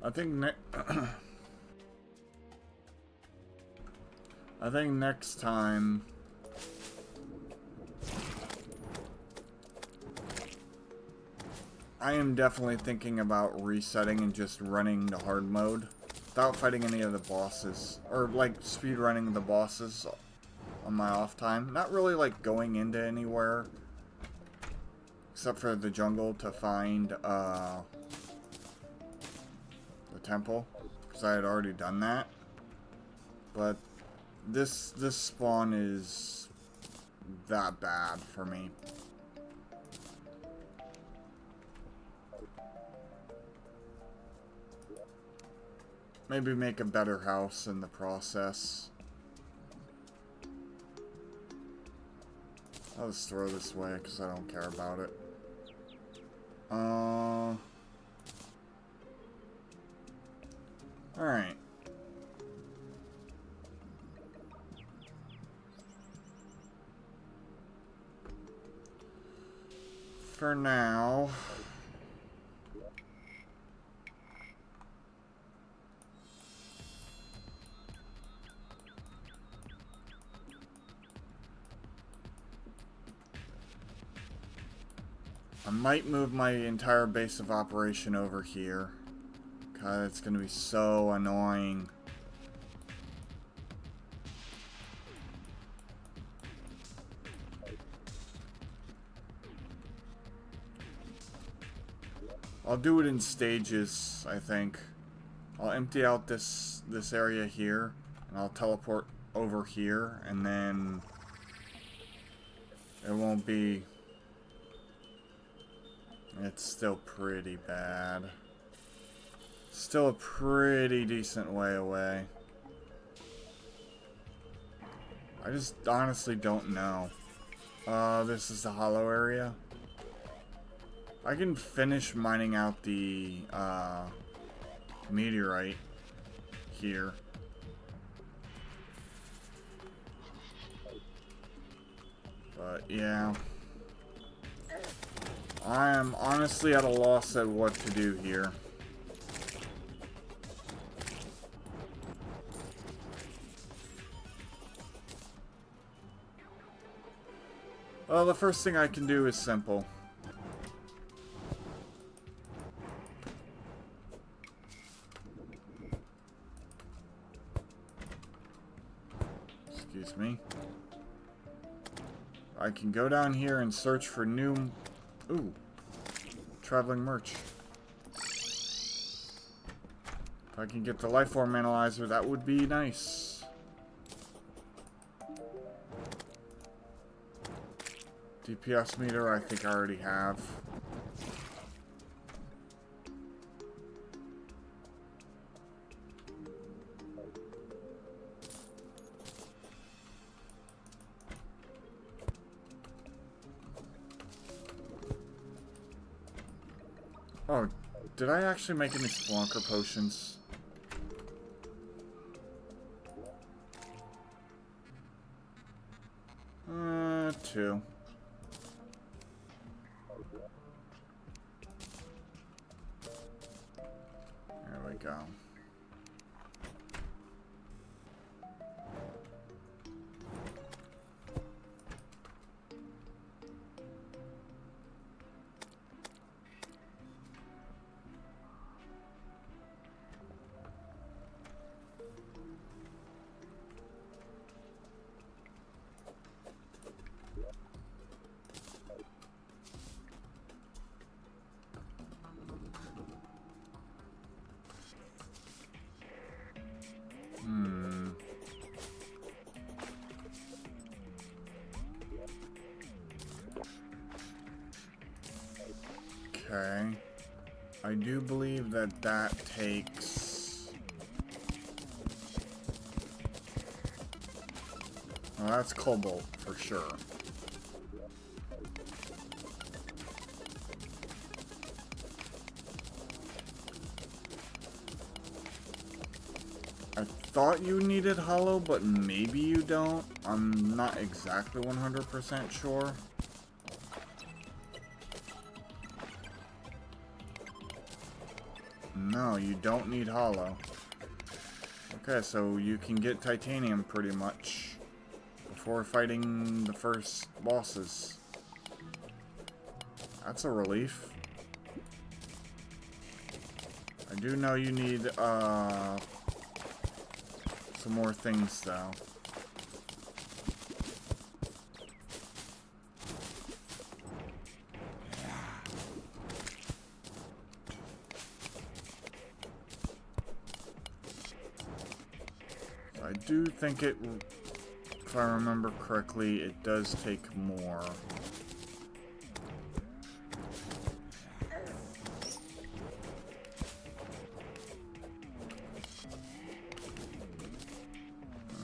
I think next time I am definitely thinking about resetting and just running the hard mode without fighting any of the bosses, or like speed running the bosses on my off time. Not really like going into anywhere except for the jungle to find the temple, because I had already done that. But this spawn is that bad for me. Maybe make a better house in the process. I'll just throw this away because I don't care about it. Alright. For now... I might move my entire base of operation over here. God, it's gonna be so annoying. I'll do it in stages, I think. I'll empty out this area here, and I'll teleport over here, and then it won't be... It's still pretty bad. Still a pretty decent way away. I just honestly don't know. This is the hollow area. I can finish mining out the meteorite here. But yeah. I am honestly at a loss at what to do here. Well, the first thing I can do is simple. Excuse me. I can go down here and search for new... Ooh. Traveling merch. If I can get the lifeform analyzer, that would be nice. DPS meter, I think I already have. Oh, did I actually make any Spelunker potions? Two. There we go. Okay. I do believe that that takes... Well, that's cobalt, for sure. I thought you needed hollow, but maybe you don't. I'm not exactly 100% sure. No, you don't need hollow. Okay, so you can get titanium pretty much before fighting the first bosses. That's a relief. I do know you need some more things though. I I do think it, if I remember correctly, it does take more.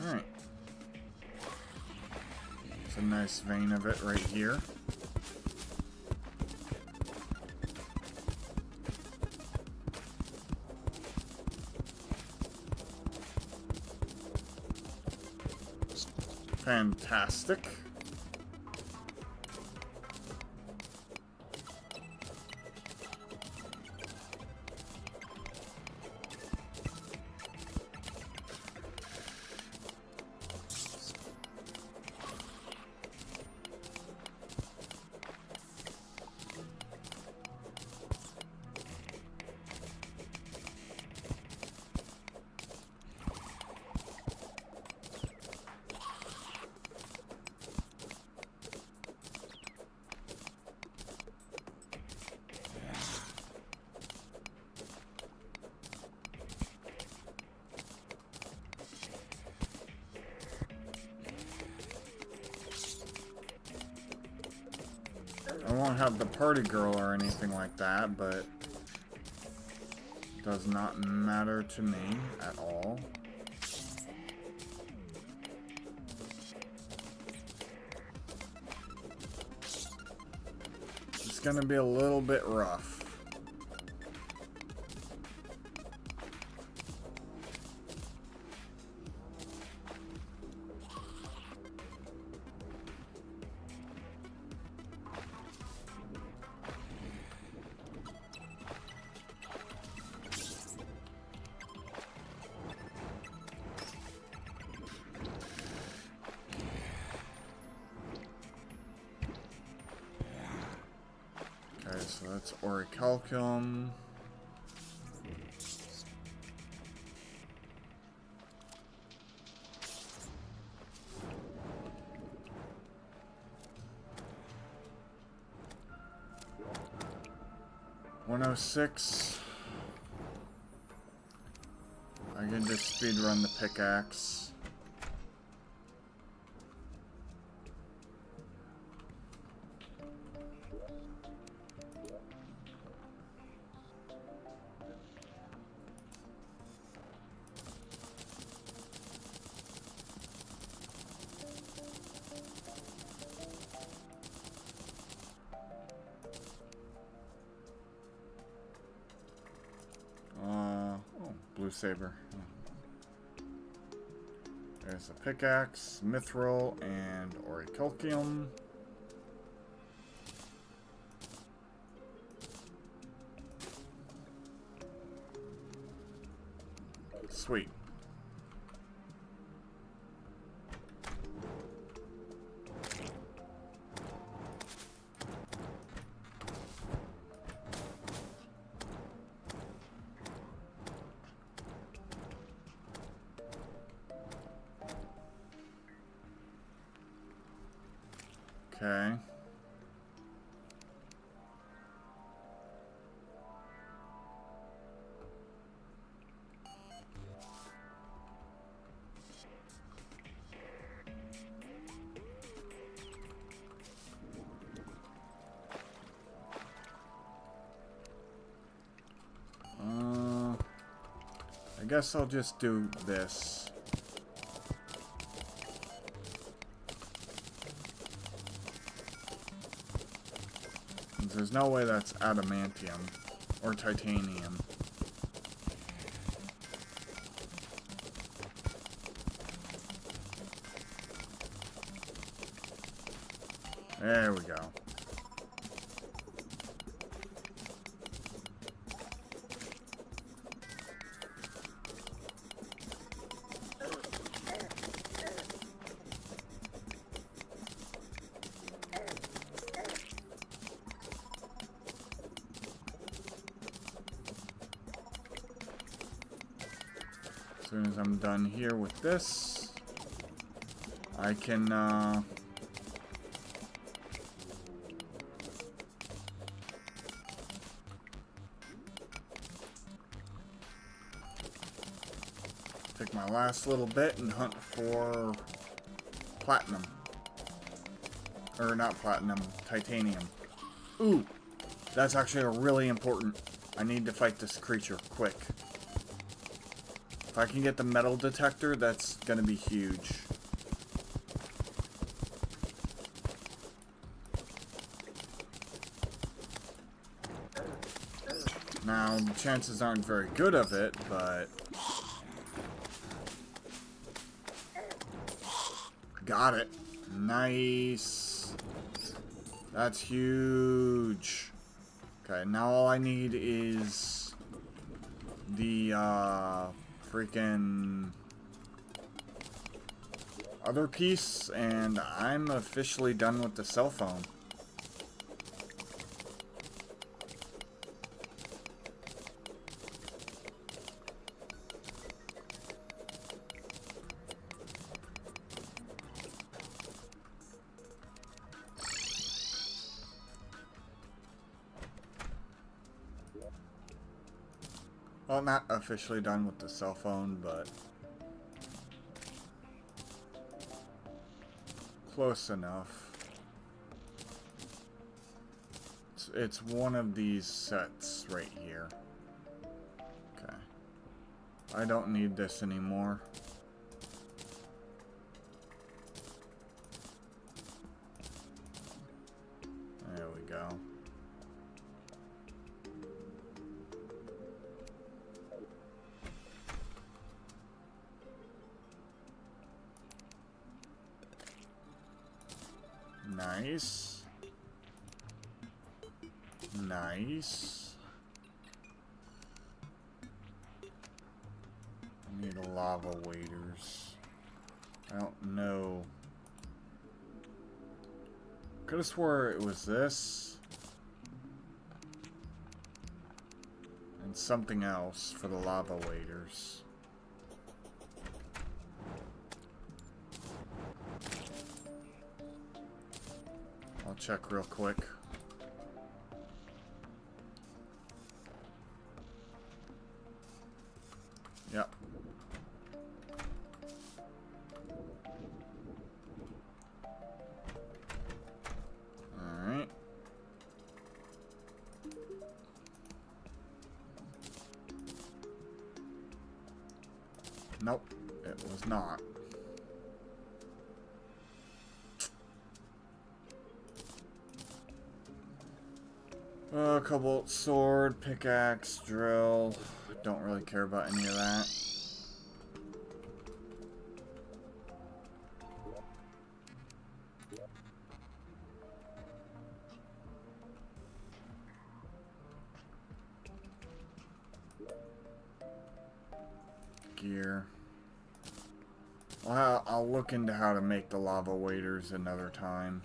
Alright. It's a nice vein of it right here. Fantastic. I won't have the party girl or anything like that, but it does not matter to me at all. It's gonna be a little bit rough. Okay, so that's orichalcum. $106. I can just speed run the pickaxe. Blue saber. There's a pickaxe, mithril, and orichalcum. Sweet. Okay. I guess I'll just do this. There's no way that's adamantium or titanium. There we go. As soon as I'm done here with this, I can Take my last little bit and hunt for platinum. Or not platinum, titanium. Ooh, that's actually a really important. I need to fight this creature quick. If I can get the metal detector, that's gonna be huge. Now, the chances aren't very good of it, but... Got it. Nice. That's huge. Okay, now all I need is the freaking other piece, and I'm officially done with the cell phone. Well, not officially done with the cell phone, but close enough. It's one of these sets right here. Okay. I don't need this anymore. There we go. Nice. Nice. I need lava waders. I don't know. Could have swore it was this. And something else for the lava waders. I'll check real quick. Yep. Alright. Nope, it was not. Cobalt sword, pickaxe, drill. Don't really care about any of that. Gear. Well, I'll look into how to make the lava waders another time.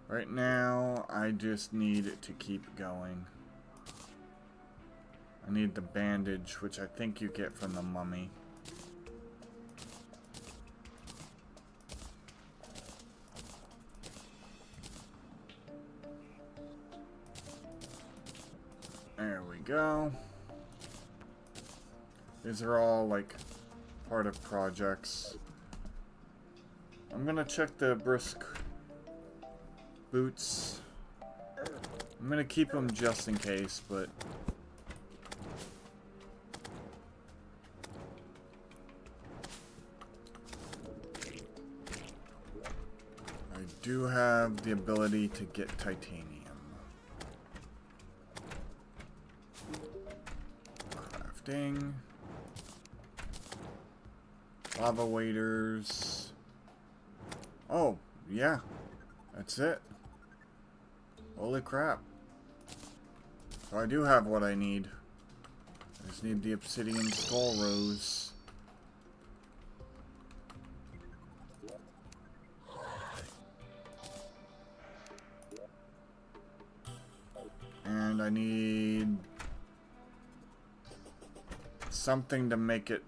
Right now, I just need it to keep going. I need the bandage, which I think you get from the mummy. There we go. These are all, like, part of projects. I'm gonna check the brisk boots. I'm gonna keep them just in case, but I do have the ability to get titanium. Crafting. Lava waders. Oh, yeah. That's it. Holy crap. So I do have what I need. I just need the obsidian skull rose. And I need something to make it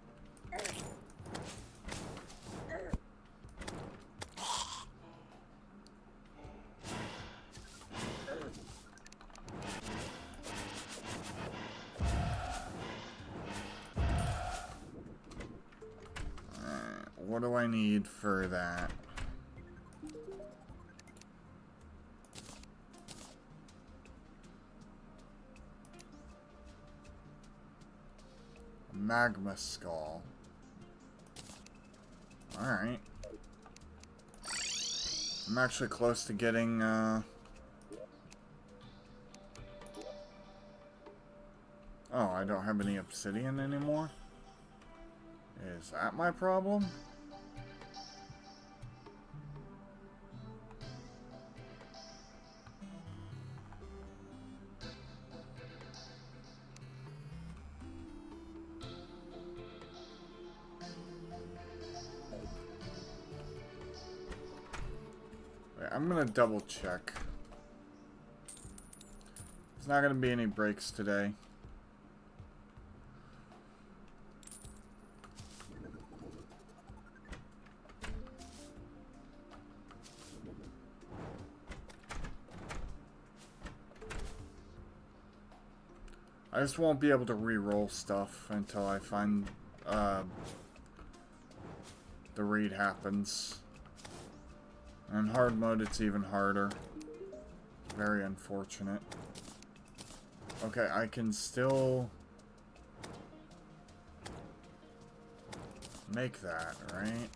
what do I need for that? Magma skull. Alright. I'm actually close to getting, Oh, I don't have any obsidian anymore? Is that my problem? Wait, I'm gonna double check. There's not gonna be any breaks today. I just won't be able to re-roll stuff until I find the read happens. And in hard mode, it's even harder. Very unfortunate. Okay, I can still make that, right?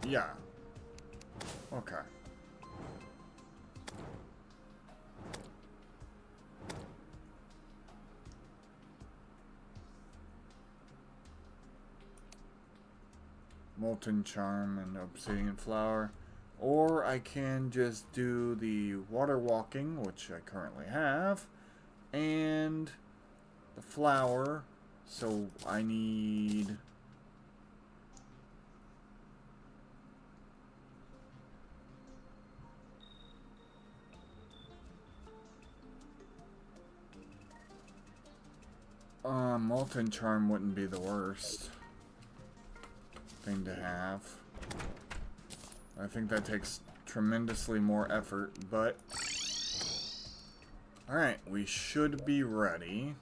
Yeah. Okay. Molten Charm and Obsidian Flower. Or I can just do the Water Walking, which I currently have, and the Flower. So I need... Molten Charm wouldn't be the worst thing to have. I think that takes tremendously more effort, but... Alright, we should be ready.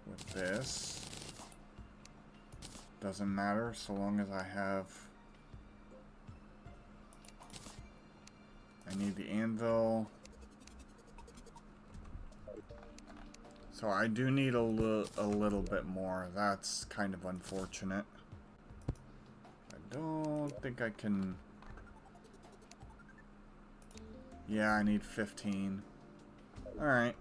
With this. Doesn't matter so long as I have... I need the anvil. So I do need a little bit more. That's kind of unfortunate. I don't think I can... Yeah, I need 15. Alright.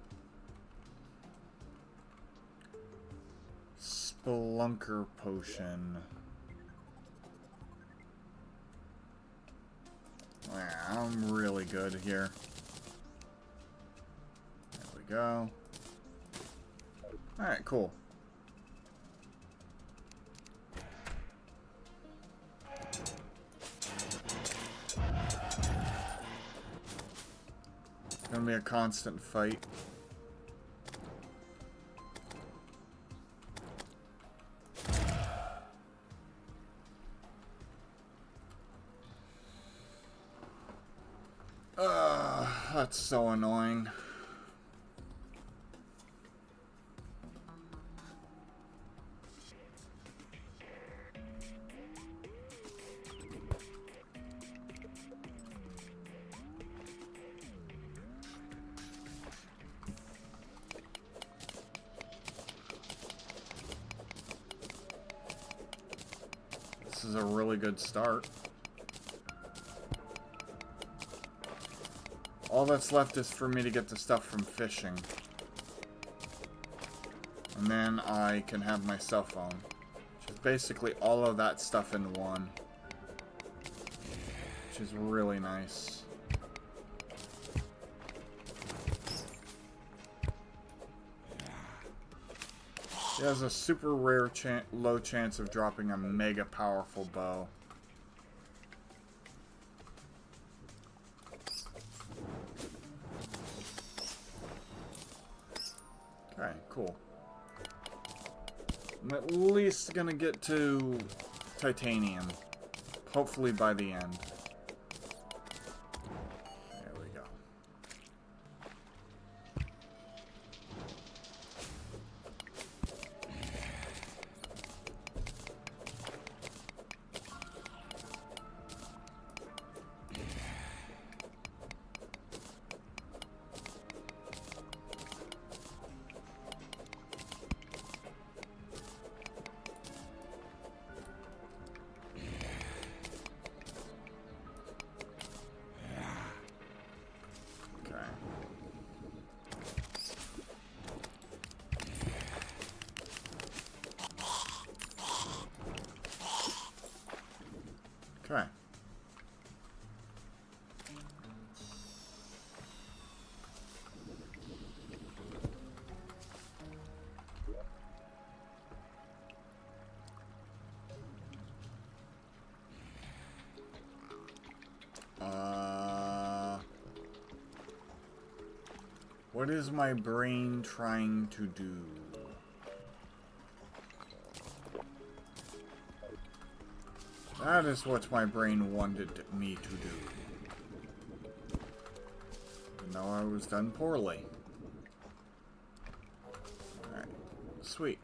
Spelunker potion. Yeah, I'm really good here. There we go. Alright, cool. It's gonna be a constant fight. That's so annoying. This is a really good start. All that's left is for me to get the stuff from fishing. And then I can have my cell phone. Which is basically all of that stuff in one. Which is really nice. He has a super rare low chance of dropping a mega powerful bow. Okay, cool. I'm at least gonna get to titanium. Hopefully by the end. There we go. Okay. What is my brain trying to do? That is what my brain wanted me to do. Even though I was done poorly. Alright. Sweet.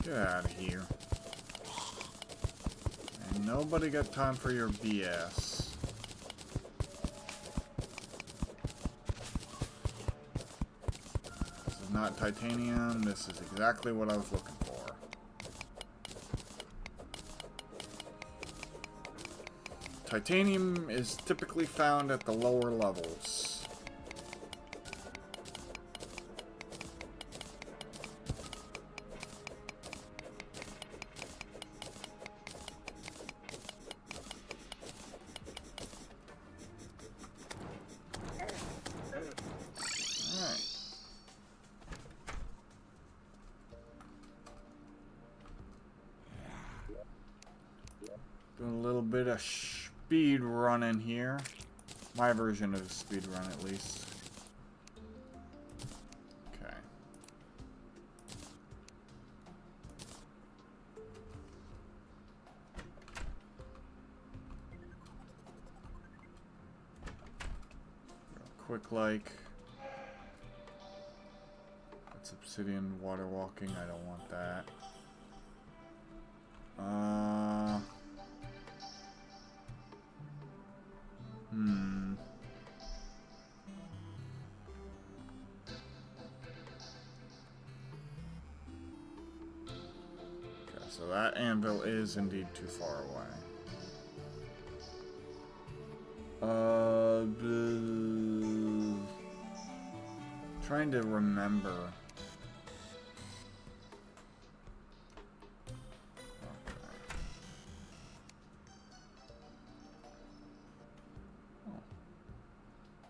Get out of here. And nobody got time for your BS. This is not titanium. This is exactly what I was looking for. Titanium is typically found at the lower levels. Doing a little bit of speed running here. My version of the speed run, at least. Okay. Real quick, like. That's obsidian water walking. I don't want that. Okay, so that anvil is indeed too far away. Trying to remember.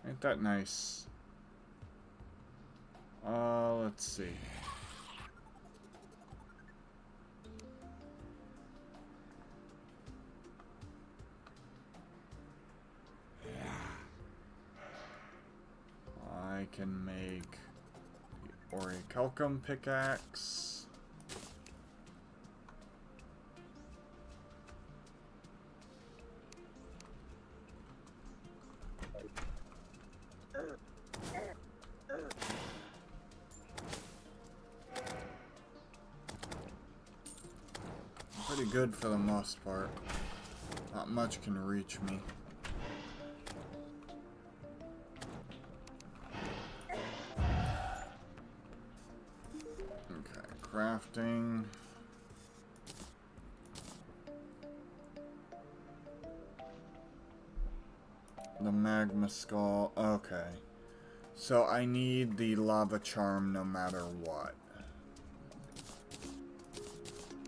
Ain't that nice? Let's see. I can make the orichalcum pickaxe. Pretty good for the most part. Not much can reach me. Okay, crafting. The magma skull. Okay. So I need the lava charm no matter what.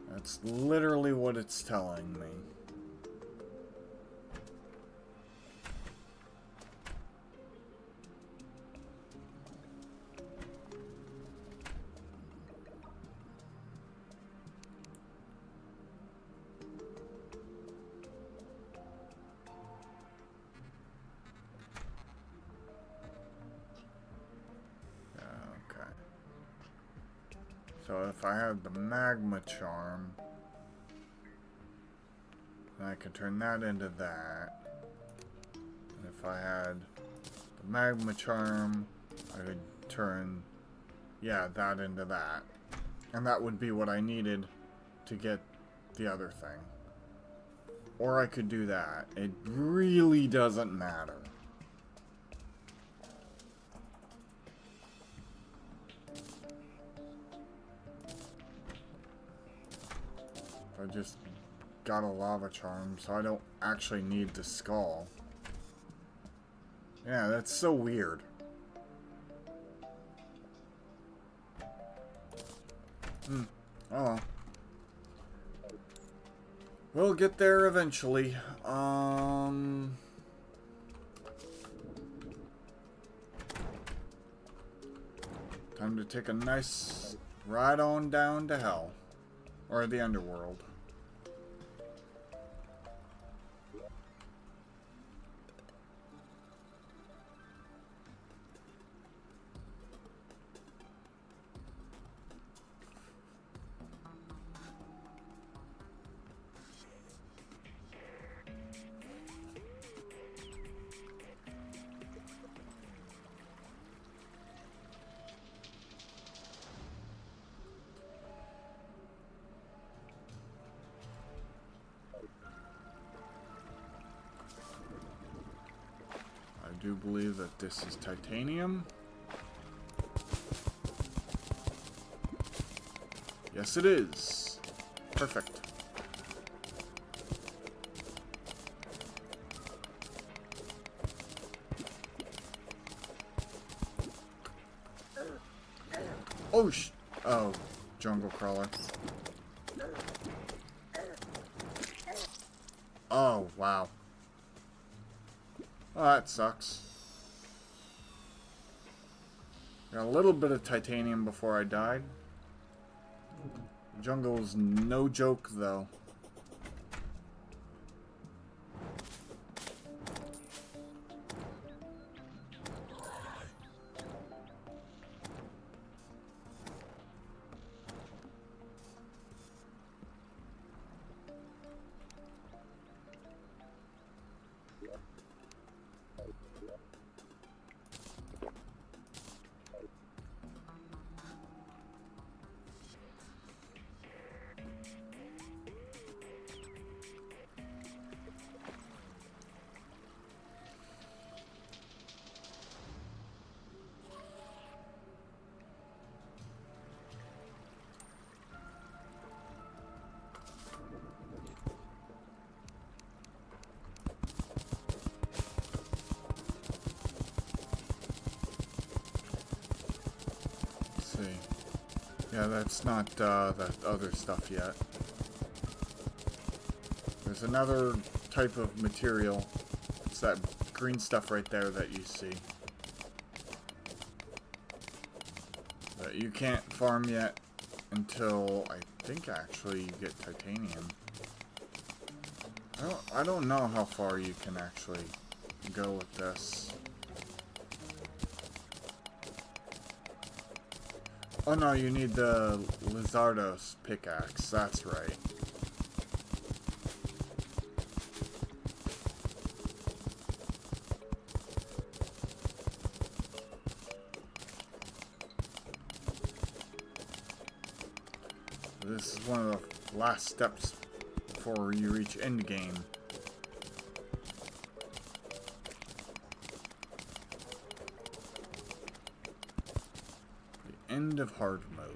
That's literally what it's telling me. Okay. So if I have the magma charm, then I can turn that into that. And if I had the magma charm, I could turn, yeah, that into that. And that would be what I needed to get the other thing. Or I could do that. It really doesn't matter. I just got a lava charm, so I don't actually need the skull. Yeah, that's so weird. Oh well. We'll get there eventually. Time to take a nice ride on down to hell. Or the underworld. I do believe that this is titanium. Yes, it is. Perfect. Oh, oh, jungle crawler. Oh, wow. Oh, that sucks. Got a little bit of titanium before I died. Jungle's no joke, though. Yeah, that's not that other stuff yet. There's another type of material. It's that green stuff right there that you see. That you can't farm yet until, I think, actually you get titanium. I don't know how far you can actually go with this. Oh no, you need the Lizardos pickaxe, that's right. This is one of the last steps before you reach endgame. End of hard mode.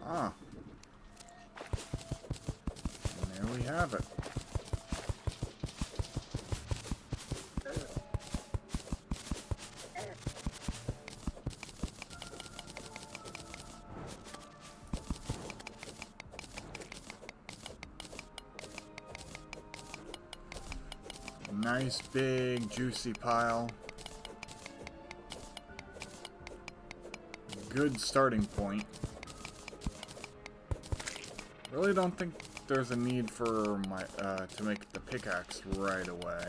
Ah. And there we have it. Nice big juicy pile. Good starting point. Really don't think there's a need for my to make the pickaxe right away.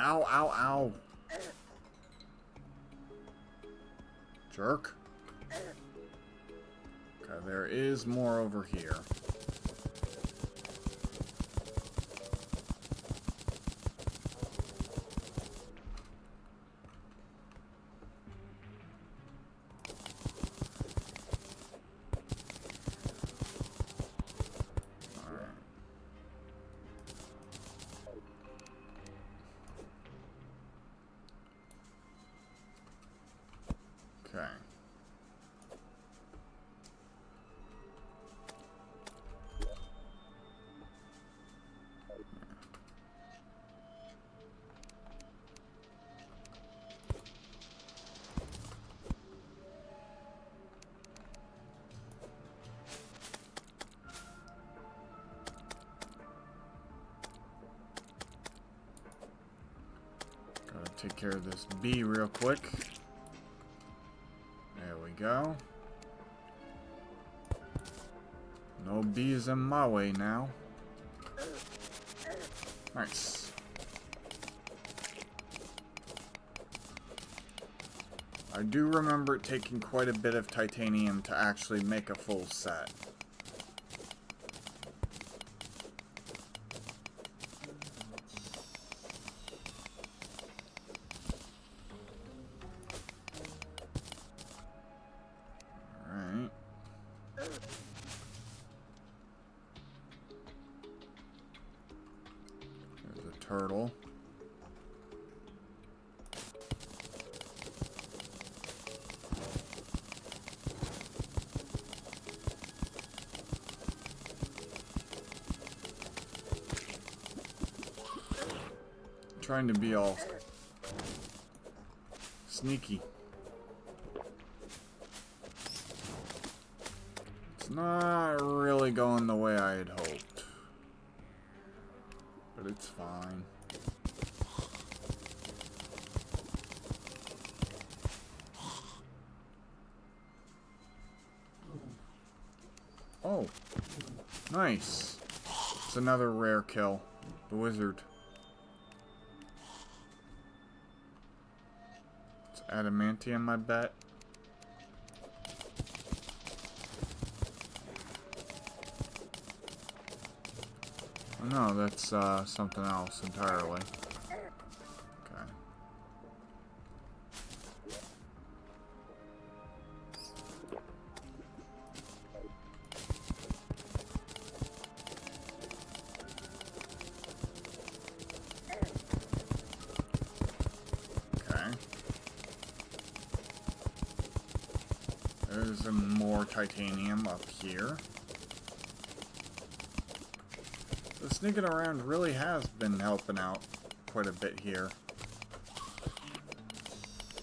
Ow, ow, ow. Jerk. Okay, there is more over here. Okay. Gotta take care of this bee real quick. There we go. No bees in my way now. Nice. I do remember it taking quite a bit of titanium to actually make a full set. Alright. There's a turtle. Trying to be all sneaky. It's not really going the way I had hoped, but it's fine. Oh, nice. It's another rare kill. The wizard. Adamantium, I bet. Oh, no, that's something else entirely. Okay. There's some more titanium up here. The sneaking around really has been helping out quite a bit here.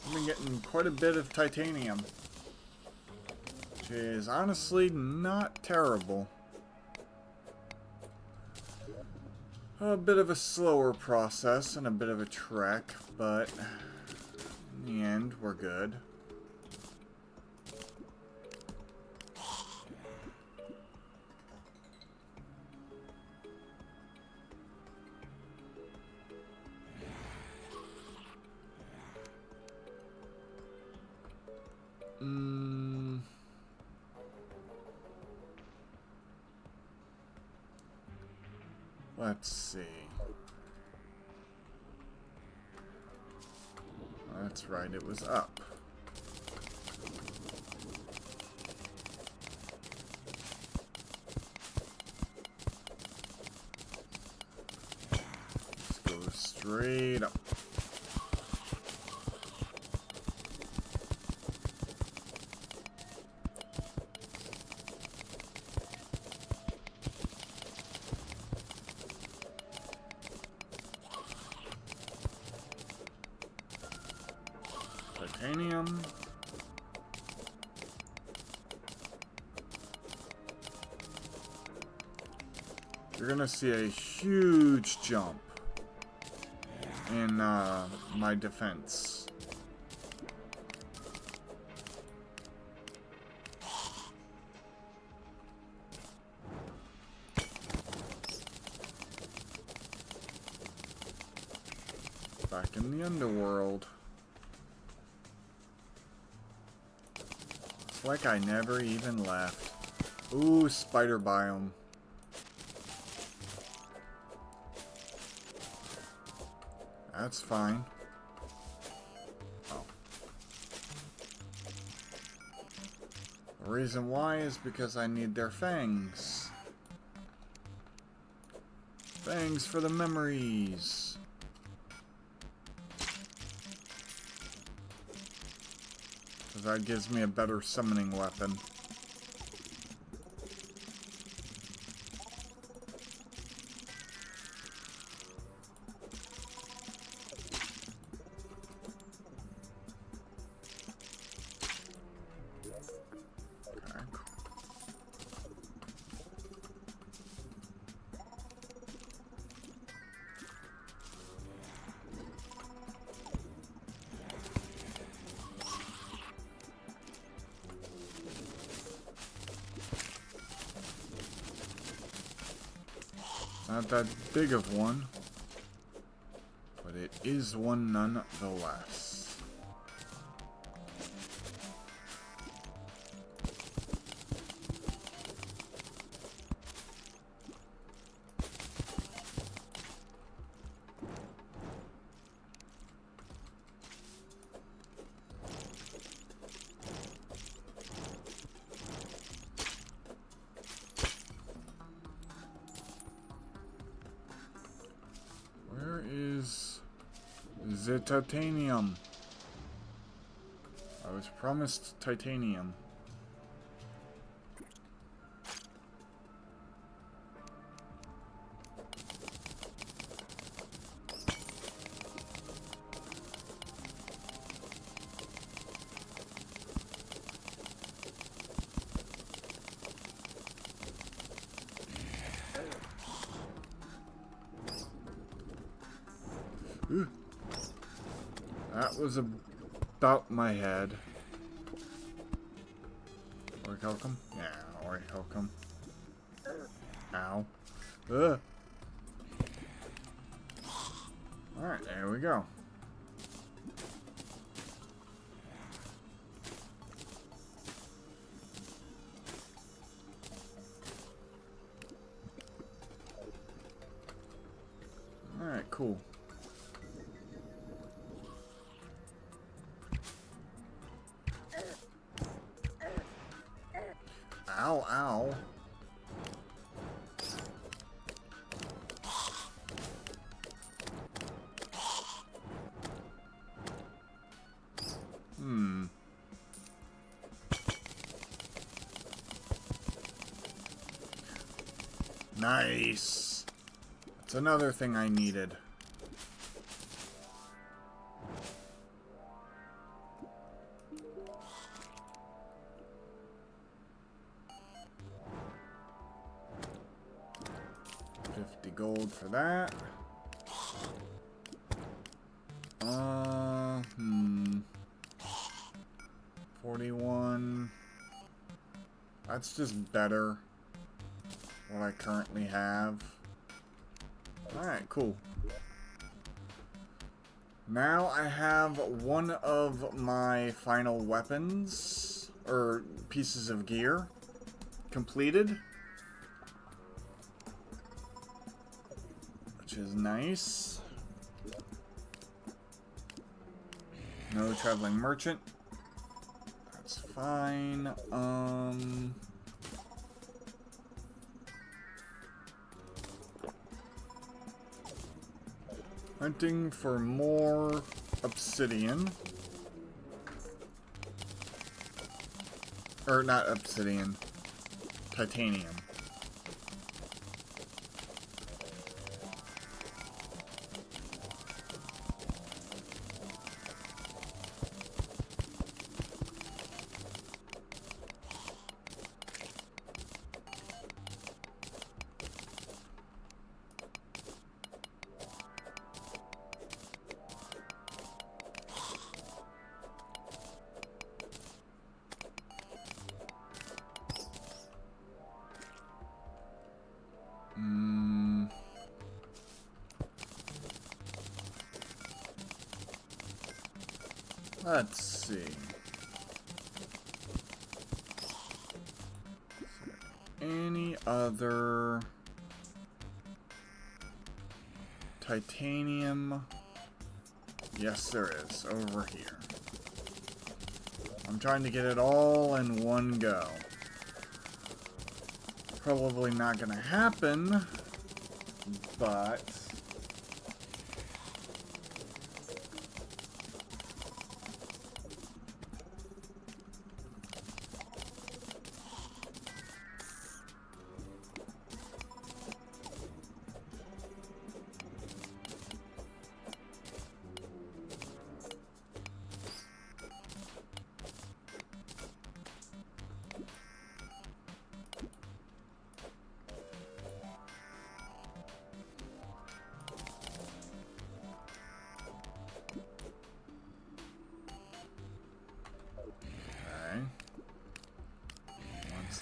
I've been getting quite a bit of titanium, which is honestly not terrible. A bit of a slower process and a bit of a trek, but in the end, we're good. Let's see. That's right, it was up. Let's go straight up. Titanium. You're gonna see a huge jump in my defense. If Back in the underworld. It's like I never even left. Ooh, spider biome. That's fine. Oh. The reason why is because I need their fangs. Fangs for the memories. Because that gives me a better summoning weapon. Not that big of one, but it is one nonetheless. The titanium. I was promised titanium. Ooh. That was about my head. Orichalcum? Yeah, orichalcum. Ow. Ugh. Alright, there we go. Alright, cool. Ow, ow. Nice. That's another thing I needed. $50 for that. 41. That's just better. What I currently have. Alright, cool. Now I have one of my final weapons, or pieces of gear, completed. Which is nice. No traveling merchant. That's fine. Hunting for more obsidian. Or not obsidian. Titanium. Let's see. Any other titanium? Yes, there is, over here. I'm trying to get it all in one go. Probably not gonna happen, but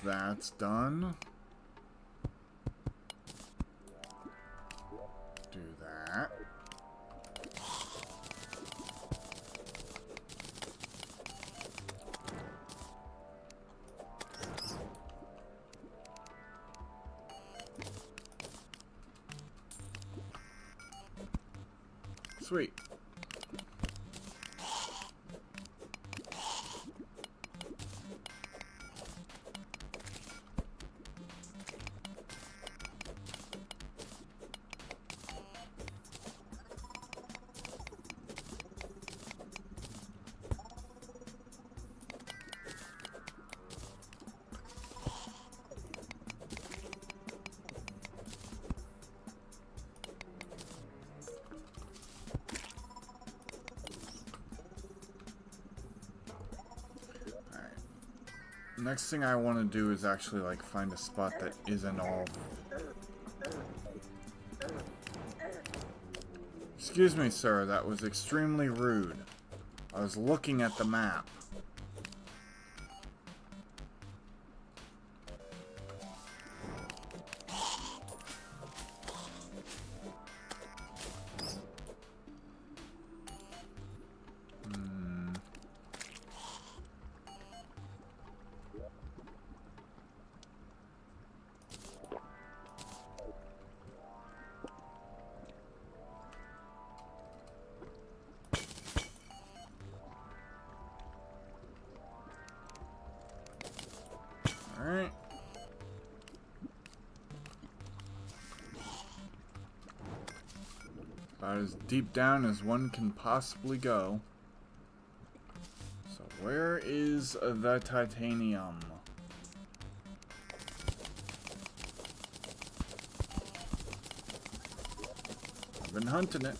that's done. Do that. Sweet. Next thing I want to do is actually like find a spot that isn't all... Excuse me, sir, that was extremely rude. I was looking at the map. Alright. About as deep down as one can possibly go. So where is the titanium? I've been hunting it.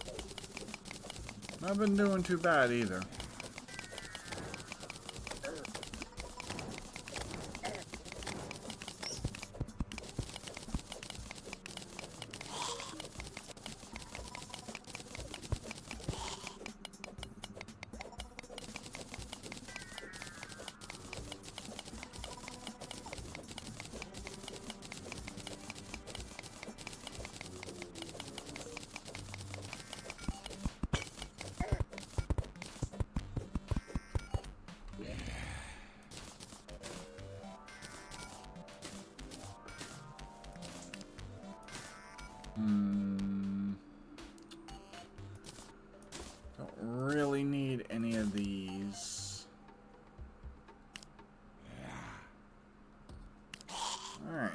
Not been doing too bad either. Don't really need any of these. Alright.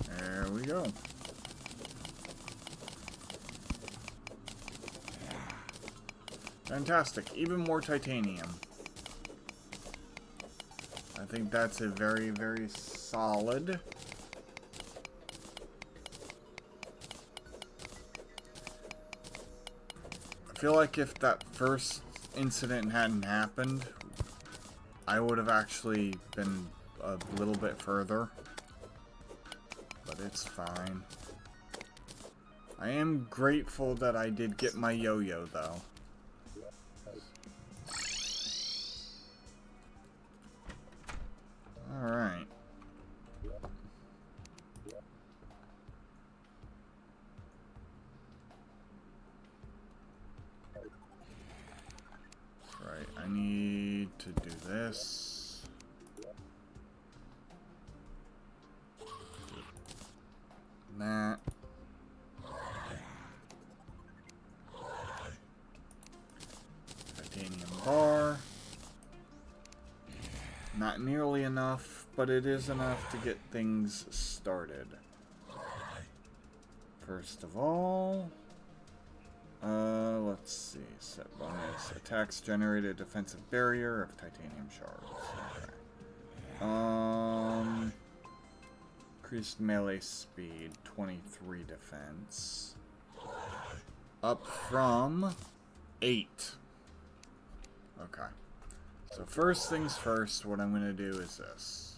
There we go. Fantastic. Even more titanium. I think that's a very, very solid. I feel like if that first incident hadn't happened, I would have actually been a little bit further. But it's fine. I am grateful that I did get my yo-yo, though. Alright. Right, I need to do this. That. Titanium bar. Not nearly enough, but it is enough to get things started. First of all, let's see. Set bonus. Attacks generate a defensive barrier of titanium shards. Okay. Increased melee speed, 23 defense. Up from 8. Okay. So first things first, what I'm going to do is this.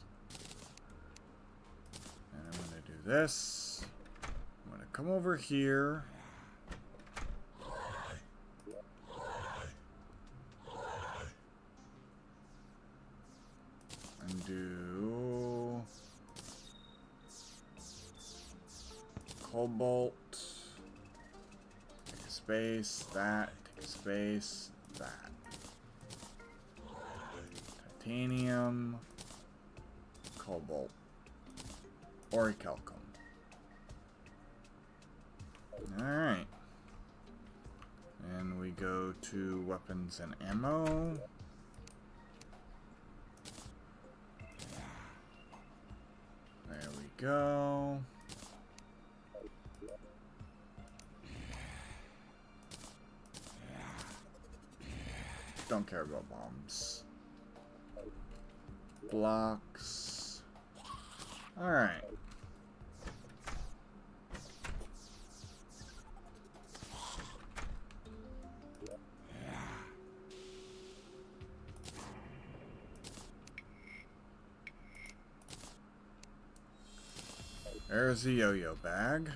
And I'm going to do this. I'm going to come over here. And do cobalt. Take a space, that. Take a space, that. Titanium, cobalt, orichalcum. Alright. And we go to weapons and ammo. There we go. Don't care about bombs. Blocks. Alright. There's the yo-yo bag.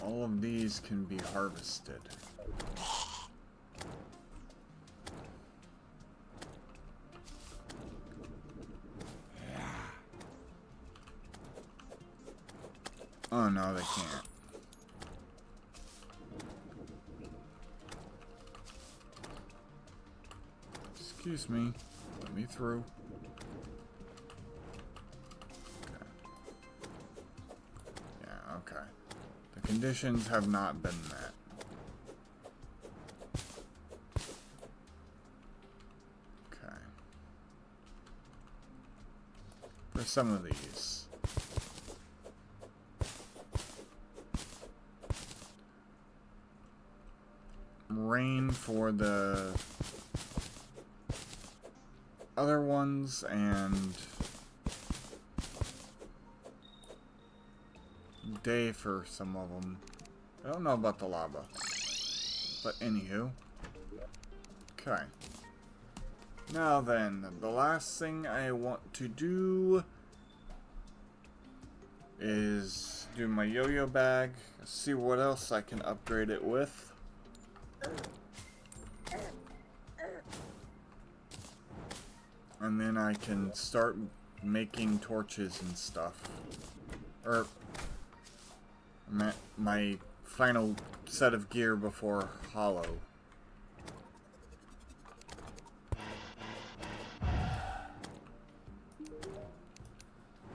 All of these can be harvested. Oh no, they can't. Excuse me. Let me through. Okay. Yeah, okay. The conditions have not been met. Okay. For some of these. Rain for the other ones, and day for some of them. I don't know about the lava, but anywho. Okay. Now then, the last thing I want to do is do my yo-yo bag, see what else I can upgrade it with. And then I can start making torches and stuff. Or my final set of gear before Hollow.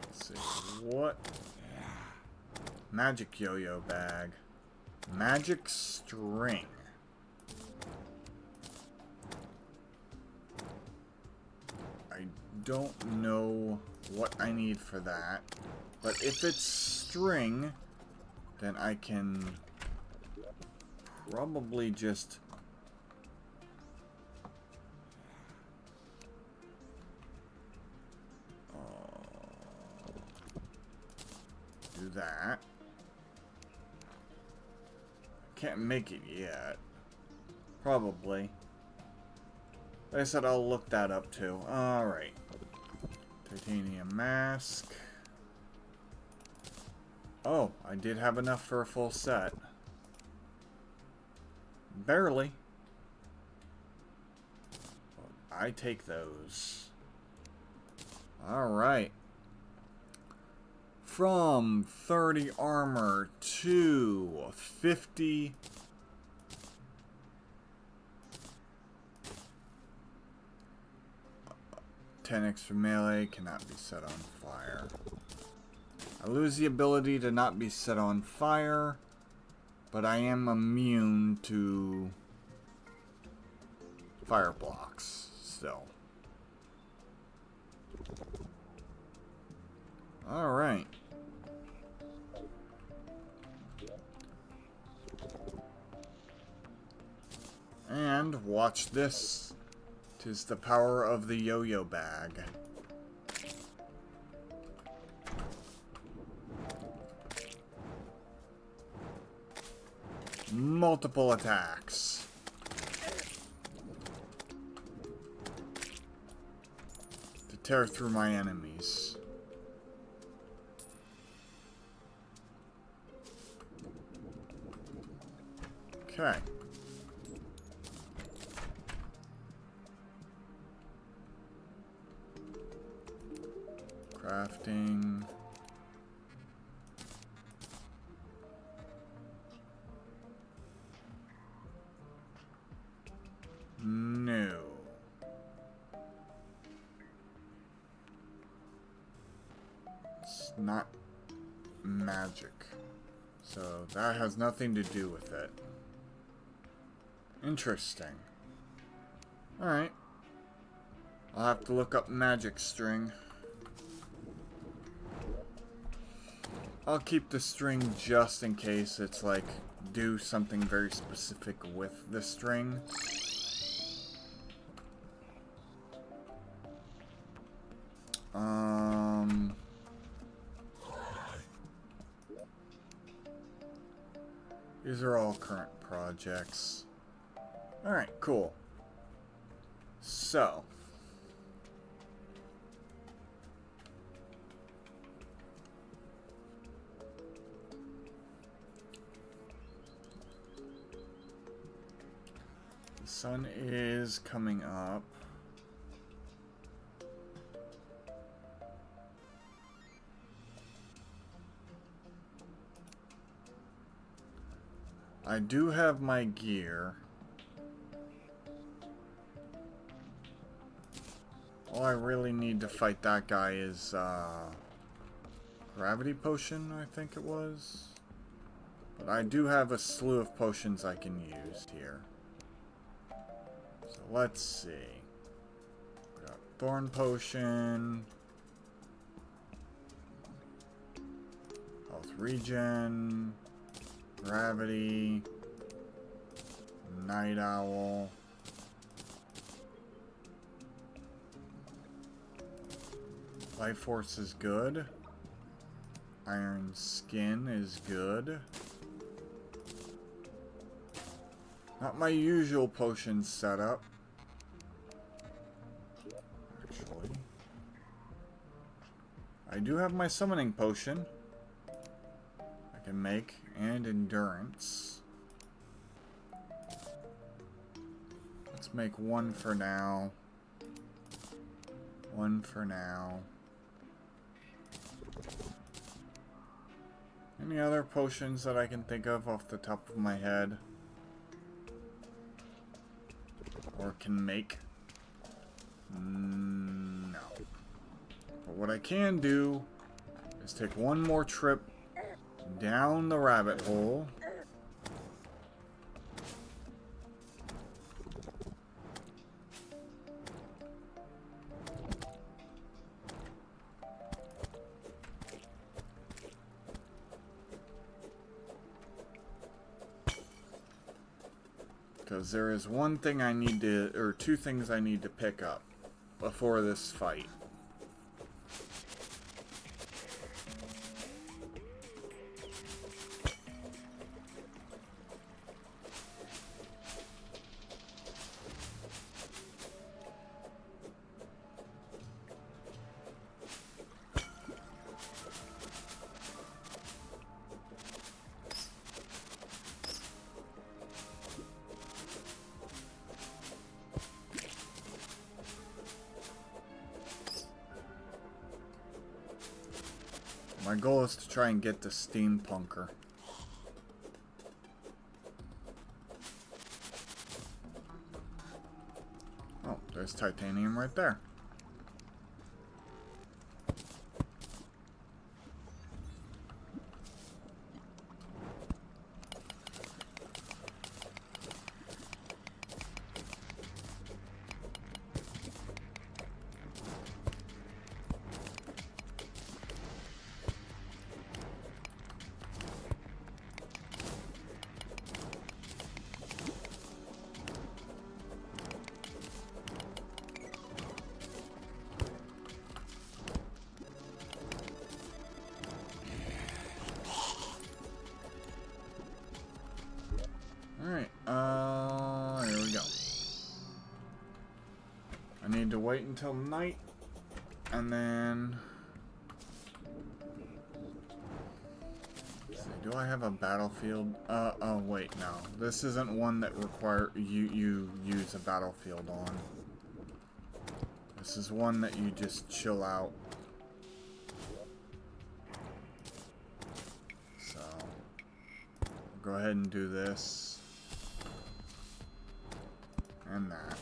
Let's see, what? Magic yo-yo bag. Magic string. I don't know what I need for that, but if it's string, then I can probably just do that. Can't make it yet. Probably. Like I said, I'll look that up too. Alright. Titanium mask. Oh, I did have enough for a full set. Barely. I take those. Alright. From 30 armor to 50. Ten extra melee cannot be set on fire. I lose the ability to not be set on fire, but I am immune to fire blocks still. Alright. And watch this. 'Tis the power of the yo-yo bag. Multiple attacks. To tear through my enemies. Okay. Crafting. No. It's not magic. So that has nothing to do with it. Interesting. Alright. I'll have to look up magic string. I'll keep the string just in case it's like do something very specific with the string. These are all current projects. Alright, cool. So. The sun is coming up. I do have my gear. All I really need to fight that guy is gravity potion, I think it was. But I do have a slew of potions I can use here. So let's see. We got thorn potion. Health regen. Gravity. Night owl. Life force is good. Iron skin is good. Not my usual potion setup. Actually. I do have my summoning potion. I can make. And endurance. Let's make one for now. One for now. Any other potions that I can think of off the top of my head? Or can make? No. But what I can do is take one more trip down the rabbit hole. Because there is one thing I need to, or two things I need to pick up before this fight. My goal is to try and get the steampunker. Oh, there's titanium right there. Alright, here we go. I need to wait until night, and then... Let's see, do I have a battlefield? Oh wait, no. This isn't one that require you use a battlefield on. This is one that you just chill out. So, I'll go ahead and do this. And that.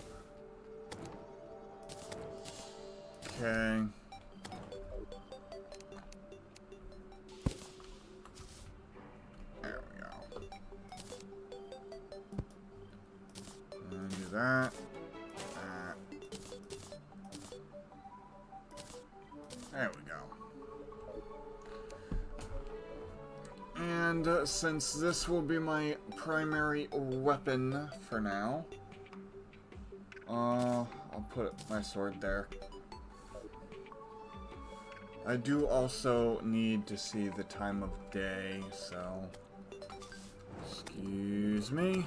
Okay. There we go. And do that. There we go. And since this will be my primary weapon for now, I'll put my sword there. I do also need to see the time of day, so... Excuse me.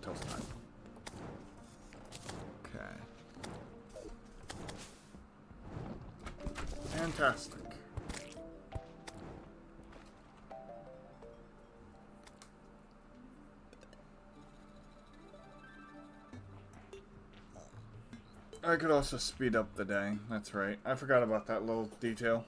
Toast time. Okay. Fantastic. I could also speed up the day. That's right. I forgot about that little detail.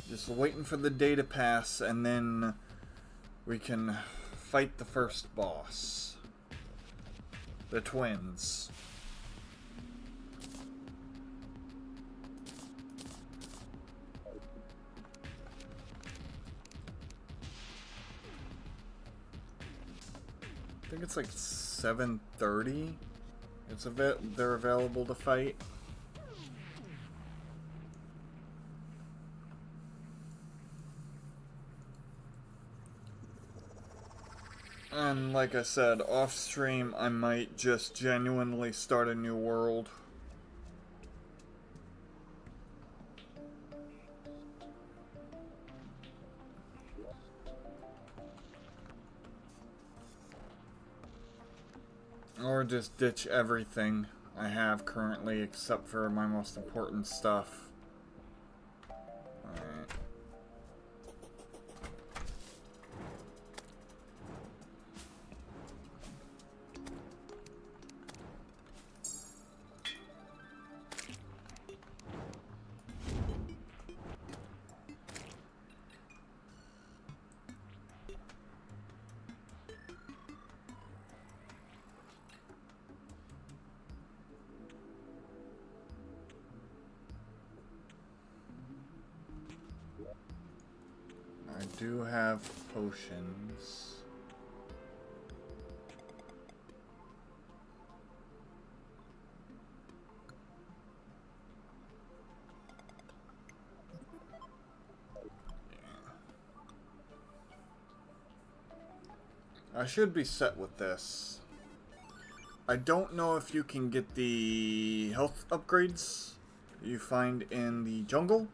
Just waiting for the day to pass, and then we can fight the first boss. The twins. I think it's like 7:30. They're available to fight. And like I said, off stream I might just genuinely start a new world. Or just ditch everything I have currently except for my most important stuff. Alright. I do have potions. I should be set with this. I don't know if you can get the health upgrades you find in the jungle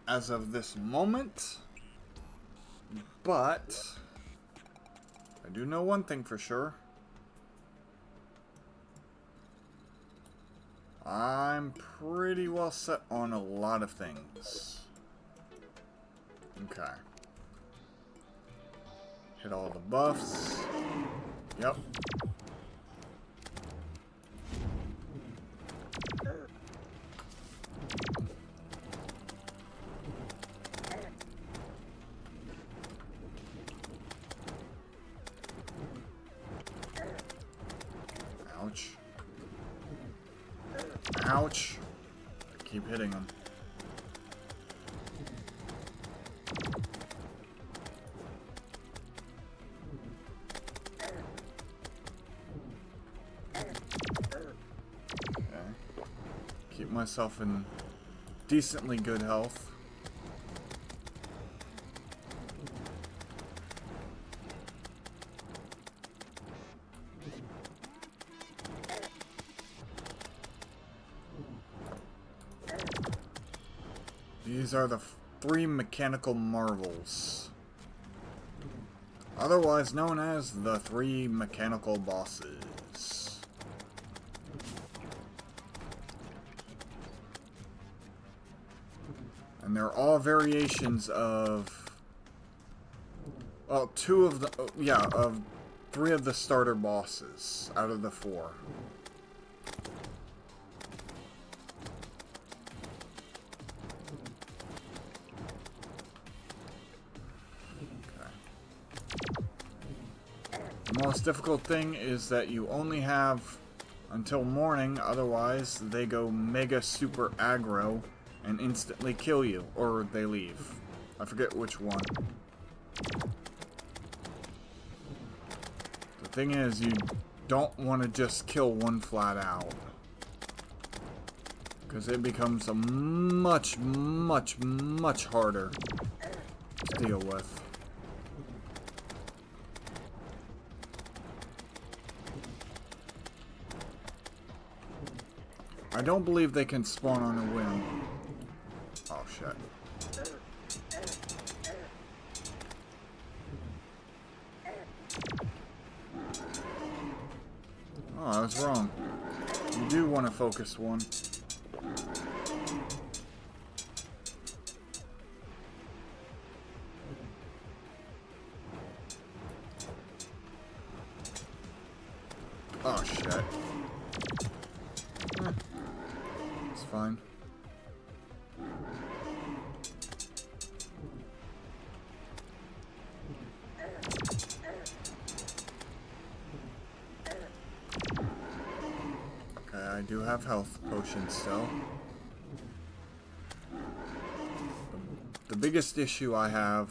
as of this moment, but I do know one thing for sure. I'm pretty well set on a lot of things. Okay. Hit all the buffs. Yep. Ouch. Ouch. I keep hitting him. Keep myself in decently good health. These are the 3 mechanical marvels, otherwise known as the 3 mechanical bosses. And they're all variations of, well, 2 of the, yeah, of 3 of the starter bosses out of the 4. The most difficult thing is that you only have until morning, otherwise they go mega super aggro and instantly kill you, or they leave. I forget which one. The thing is, you don't want to just kill one flat out, because it becomes a much harder to deal with. I don't believe they can spawn on a whim. Oh, shit. Oh, I was wrong. You do want to focus one. Oh, shit. It's fine. Okay, I do have health potions still. The biggest issue I have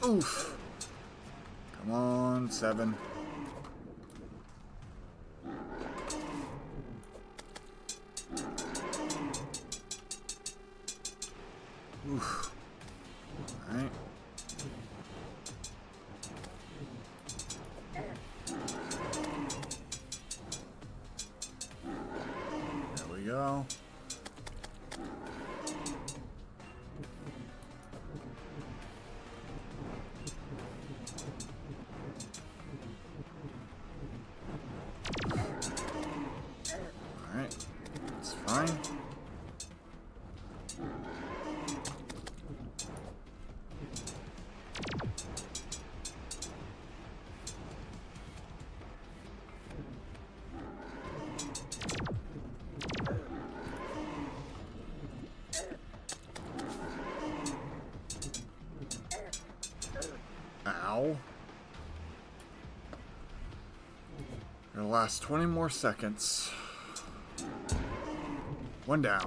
oof. Come on, 7. Oof. Alright. There we go. Alright. It's fine. Ow. It'll last 20 more seconds. 1 down.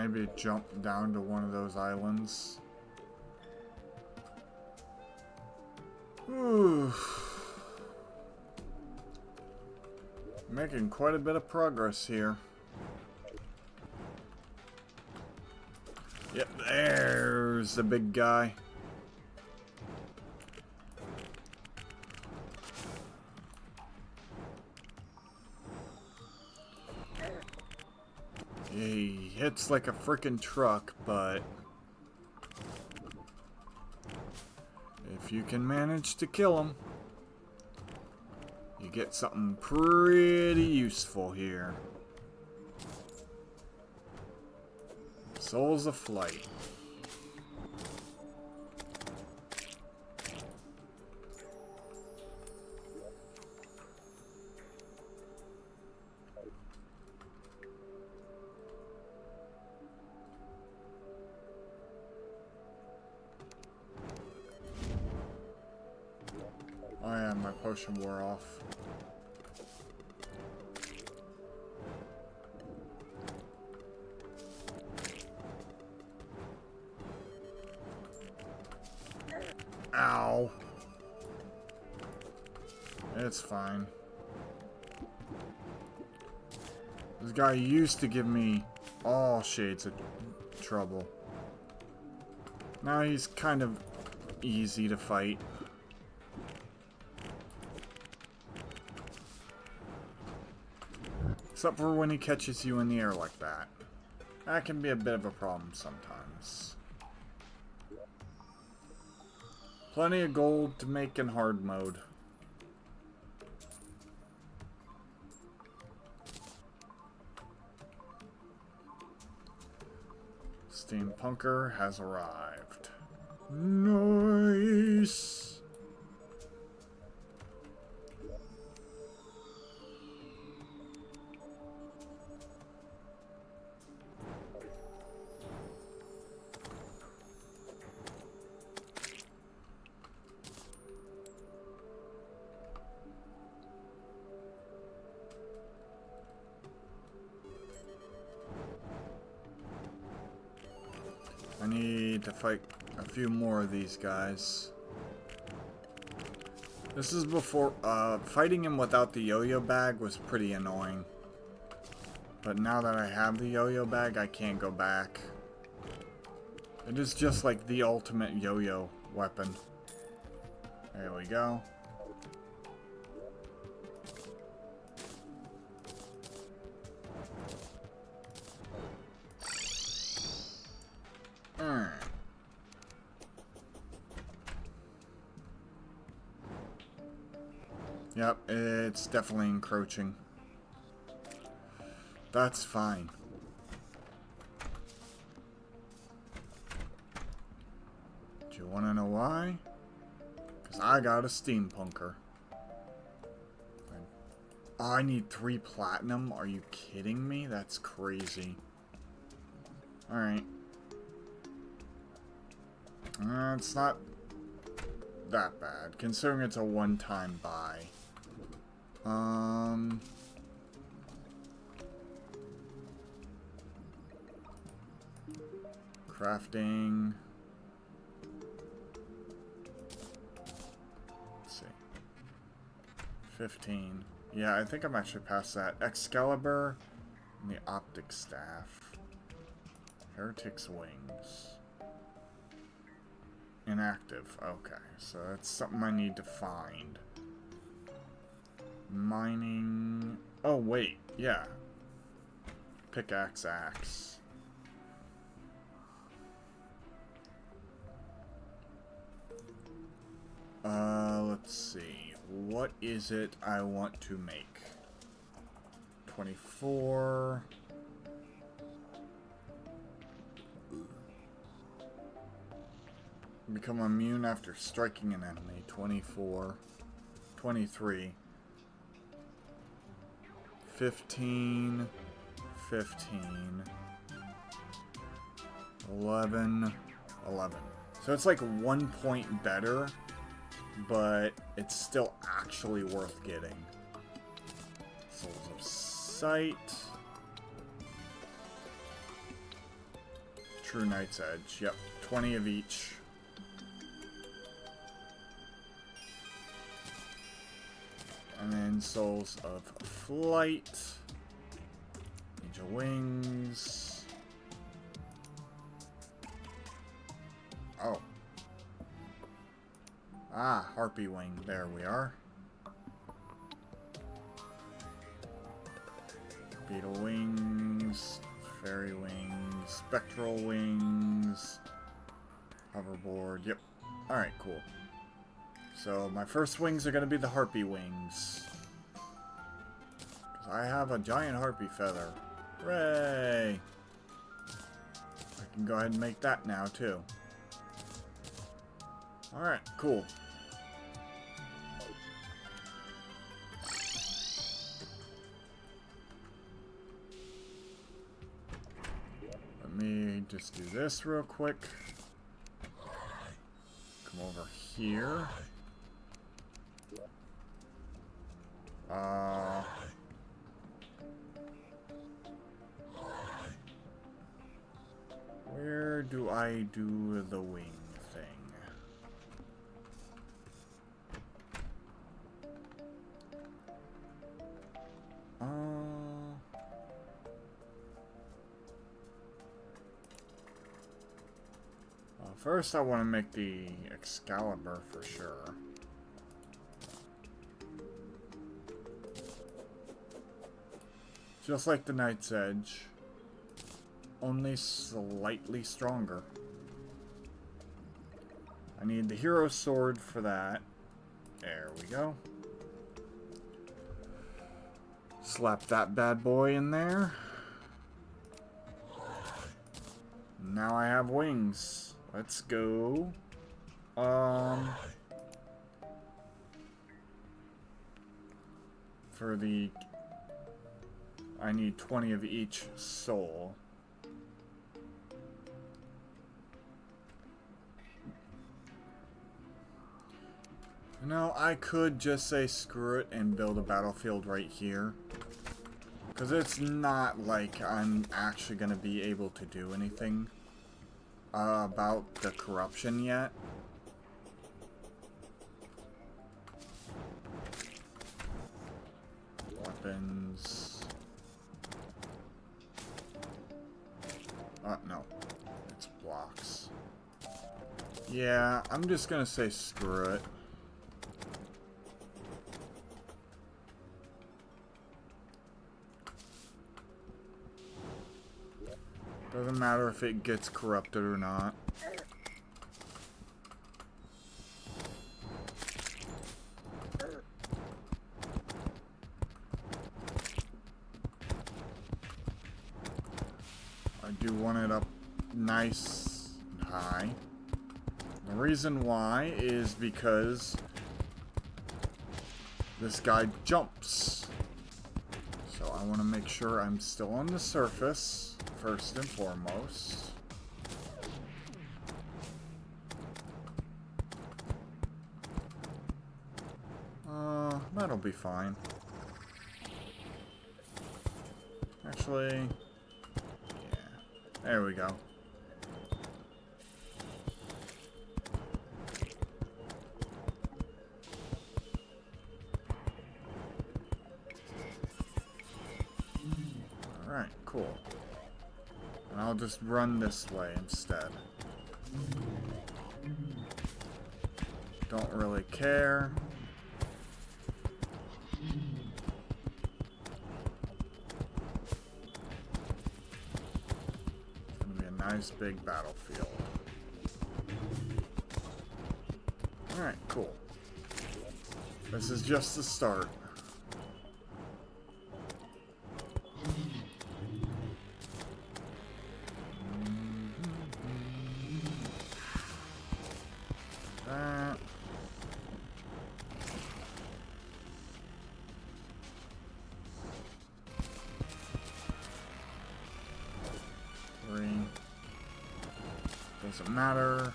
maybe jump down to one of those islands. Whew. Making quite a bit of progress here. Yep, there's the big guy. He hits like a freaking truck, but if you can manage to kill him, you get something pretty useful here. Souls of Flight. Oh yeah, my potion wore off. Ow. It's fine. This guy used to give me all shades of trouble. Now he's kind of easy to fight. Except for when he catches you in the air like that. That can be a bit of a problem sometimes. Plenty of gold to make in hard mode. Steampunker has arrived. Nice! I need to fight a few more of these guys. This is before, fighting him without the yo-yo bag was pretty annoying. But now that I have the yo-yo bag, I can't go back. It is just like the ultimate yo-yo weapon. There we go. Yep, it's definitely encroaching. That's fine. Do you want to know why? Because I got a steampunker. Oh, I need 3 platinum? Are you kidding me? That's crazy. Alright. It's not that bad, considering it's a one-time buy. Crafting. Let's see. 15. Yeah, I think I'm actually past that. Excalibur and the Optic Staff. Heretic's Wings. Inactive. Okay, so that's something I need to find. Mining. Oh, wait. Yeah. Pickaxe axe. Let's see. What is it I want to make? 24. Become immune after striking an enemy. 24. 23. 15. 15. 11. 11. So it's like 1 point better, but it's still actually worth getting. Souls of Sight. True Knight's Edge. Yep, 20 of each. And then Souls of Flight. Angel Wings. Oh. Ah, Harpy Wing. There we are. Beetle Wings. Fairy Wings. Spectral Wings. Hoverboard. Yep. Alright, cool. So my first wings are going to be the Harpy Wings. Because I have a giant Harpy feather. Hooray! I can go ahead and make that now too. Alright, cool. Let me just do this real quick. Come over here. Where do I do the wing thing? Well, first I want to make the Excalibur for sure. Just like the Knight's Edge, only slightly stronger. I need the Hero Sword for that. There we go. Slap that bad boy in there. Now I have wings. Let's go. For the... I need 20 of each soul. No, I could just say screw it and build a battlefield right here. Because it's not like I'm actually going to be able to do anything about the corruption yet. Weapons. No. It's blocks. Yeah, I'm just gonna say screw it. Doesn't matter if it gets corrupted or not. I do want it up nice and high. The reason why is because this guy jumps. So I want to make sure I'm still on the surface, first and foremost. That'll be fine. Actually, yeah, there we go. Alright, cool. And I'll just run this way instead. Don't really care. Nice big battlefield. Alright, cool. This is just the start. That. Three. Doesn't matter.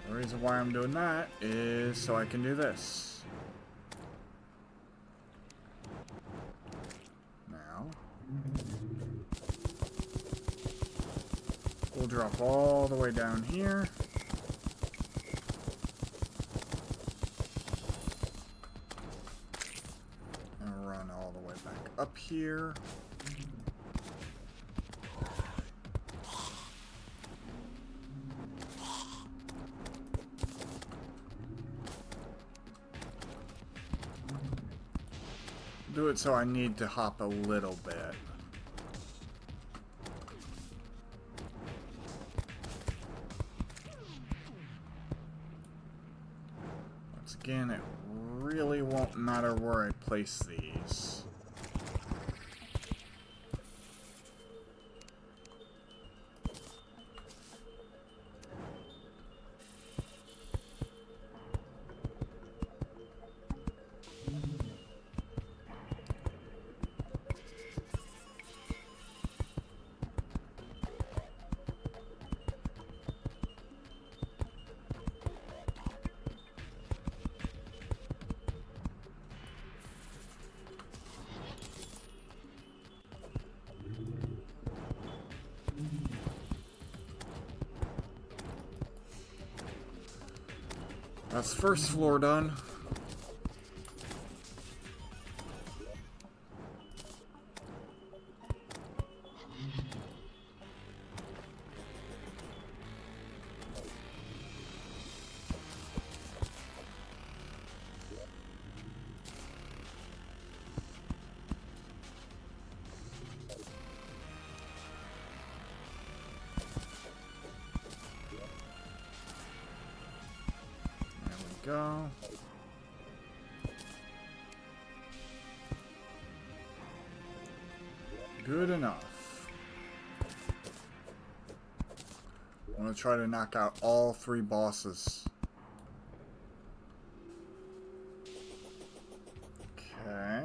The reason why I'm doing that is so I can do this. We'll drop all the way down here. And run all the way back up here. Do it so I need to hop a little bit. Once again, it really won't matter where I place these. That's the first floor done. Go. Good enough. I want to try to knock out all 3 bosses. Okay.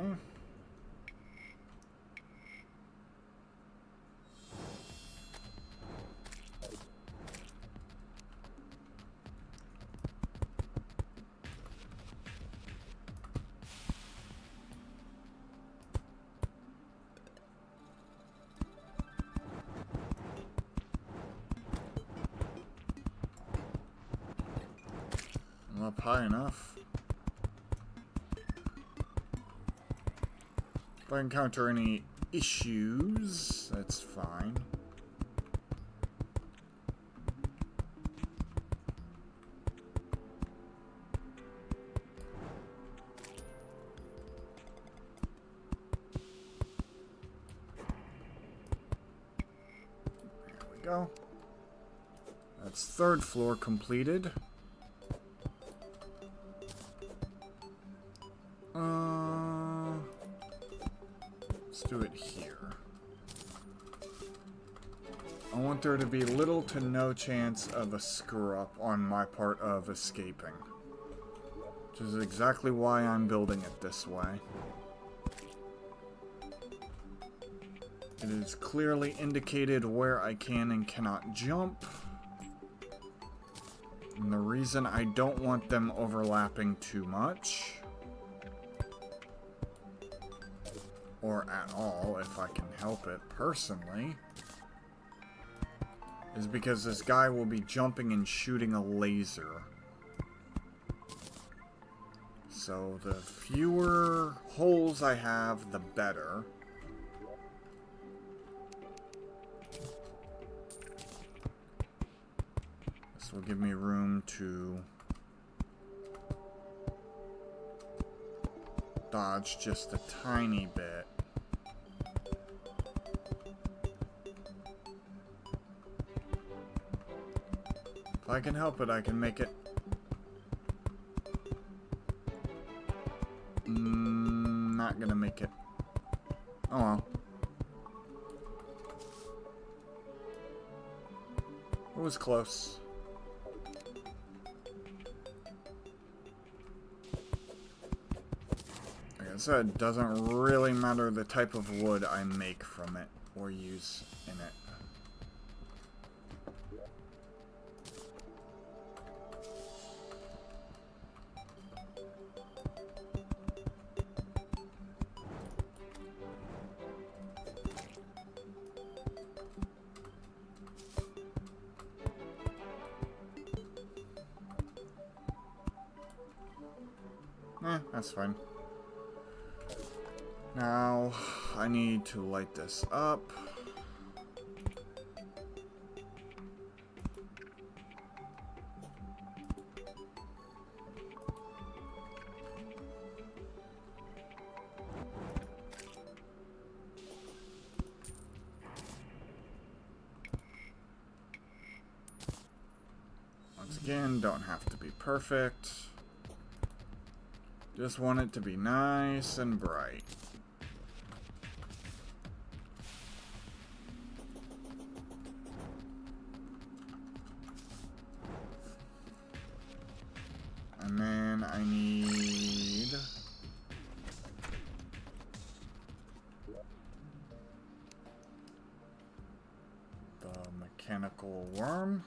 Up high enough. If I encounter any issues, that's fine. There we go. That's 3rd floor completed. Let's do it here. I want there to be little to no chance of a screw up on my part of escaping. Which is exactly why I'm building it this way. It is clearly indicated where I can and cannot jump. And the reason I don't want them overlapping too much, or at all, if I can help it personally, is because this guy will be jumping and shooting a laser. So the fewer holes I have, the better. This will give me room to dodge just a tiny bit. If I can help it, I can make it not gonna make it. Oh well. It was close. Like I said, it doesn't really matter the type of wood I make from it or use in it. That's fine. Now, I need to light this up. Once again, don't have to be perfect. Just want it to be nice and bright. And then I need the mechanical worm.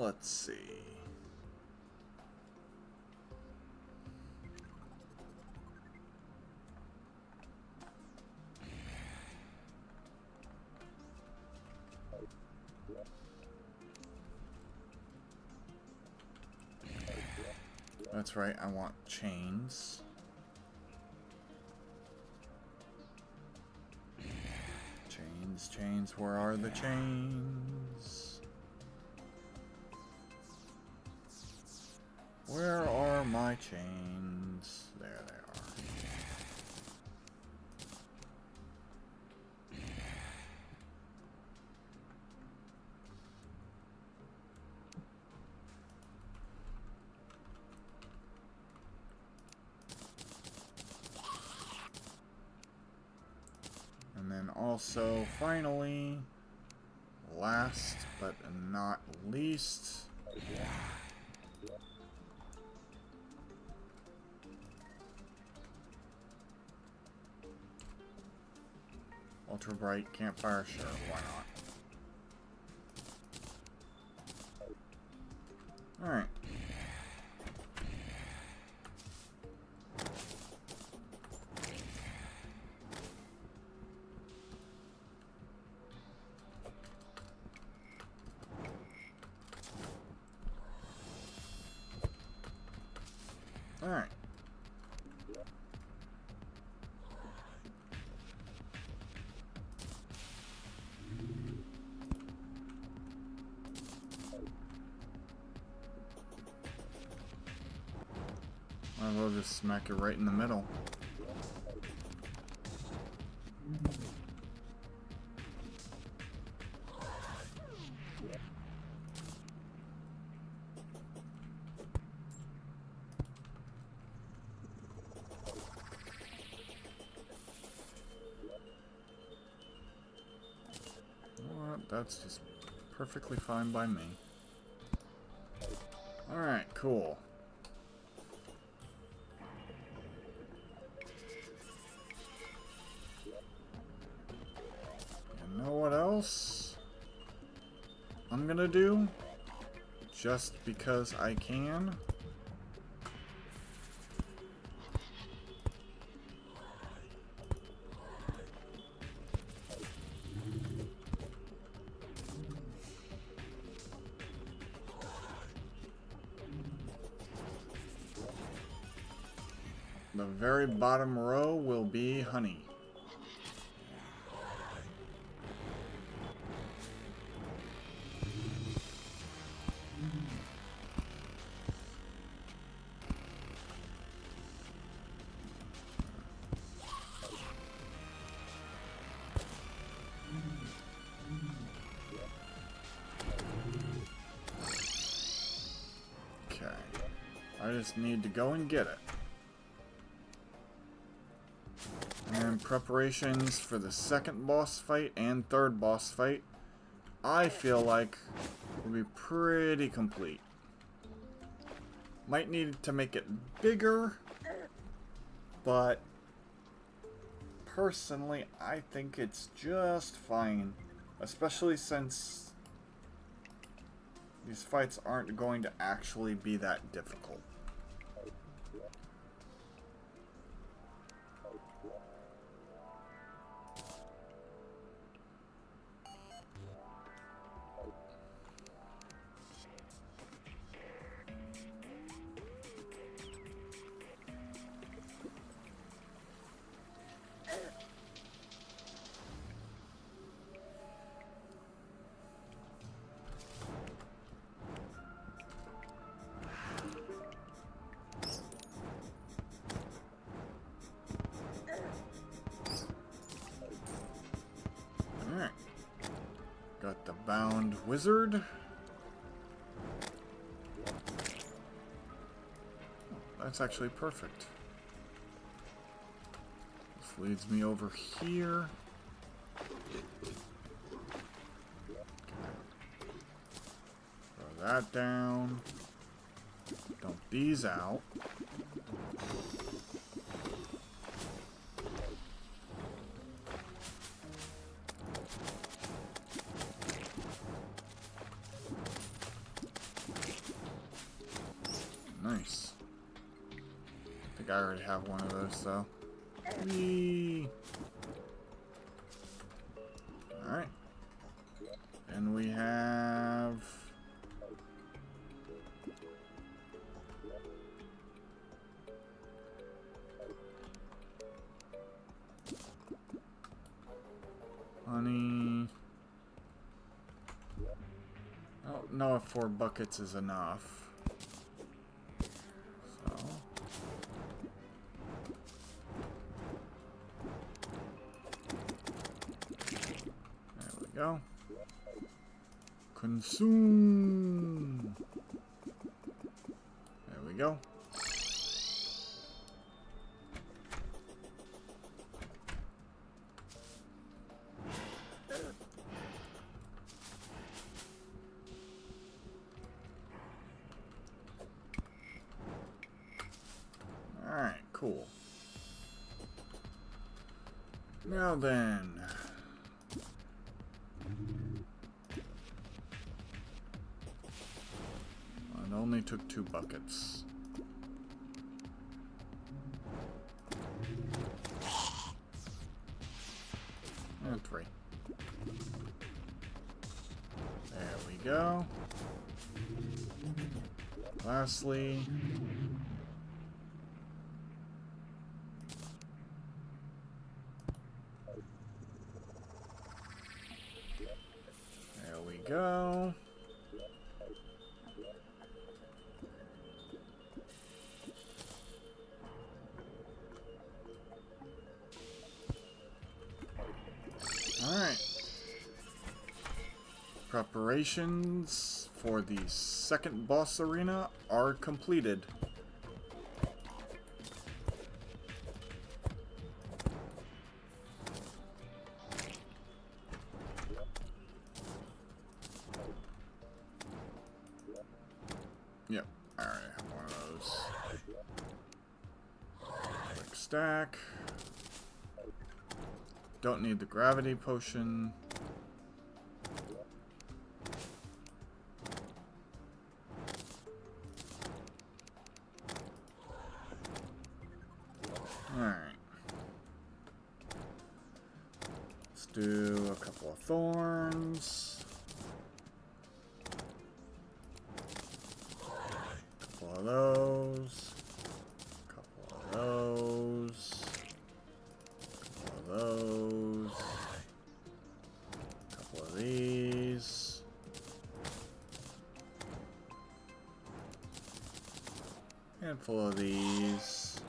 Let's see. That's right, I want chains. Chains, where are the chains? Where are my chains? There they are. And then also, finally, last but not least, ultra bright campfire, sure, why not? Alright. Alright. Might as well just smack it right in the middle. That's just perfectly fine by me. Alright, cool. You know what else I'm gonna do? Just because I can. The very bottom row will be honey. Okay. I just need to go and get it. And preparations for the second boss fight and third boss fight, I feel like will be pretty complete. Might need to make it bigger, but personally, I think it's just fine. Especially since these fights aren't going to actually be that difficult. Beyond Wizard. That's actually perfect. This leads me over here. Throw that down. Dump these out. Nice. I think I already have one of those, though. Whee! Alright. And we have... honey. I don't know if 4 buckets is enough. Go. Consume. There we go. All right, cool. Now then. It only took 2 buckets. And 3. There we go. Lastly, there we go. Alright. Preparations for the second boss arena are completed. Yep, I already have one of those. Quick stack. Don't need the gravity potion. Alright. Let's do a couple of thorns. A couple of those. A couple of those. Those, a couple of these, handful of these,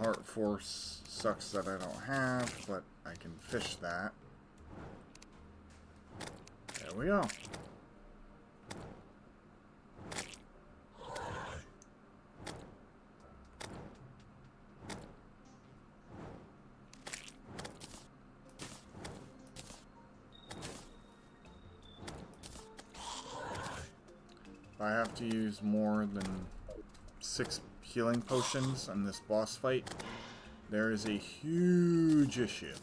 Heart Force sucks that I don't have, but I can fish that. There we go. I have to use more than 6 healing potions on this boss fight, there is a huge issue.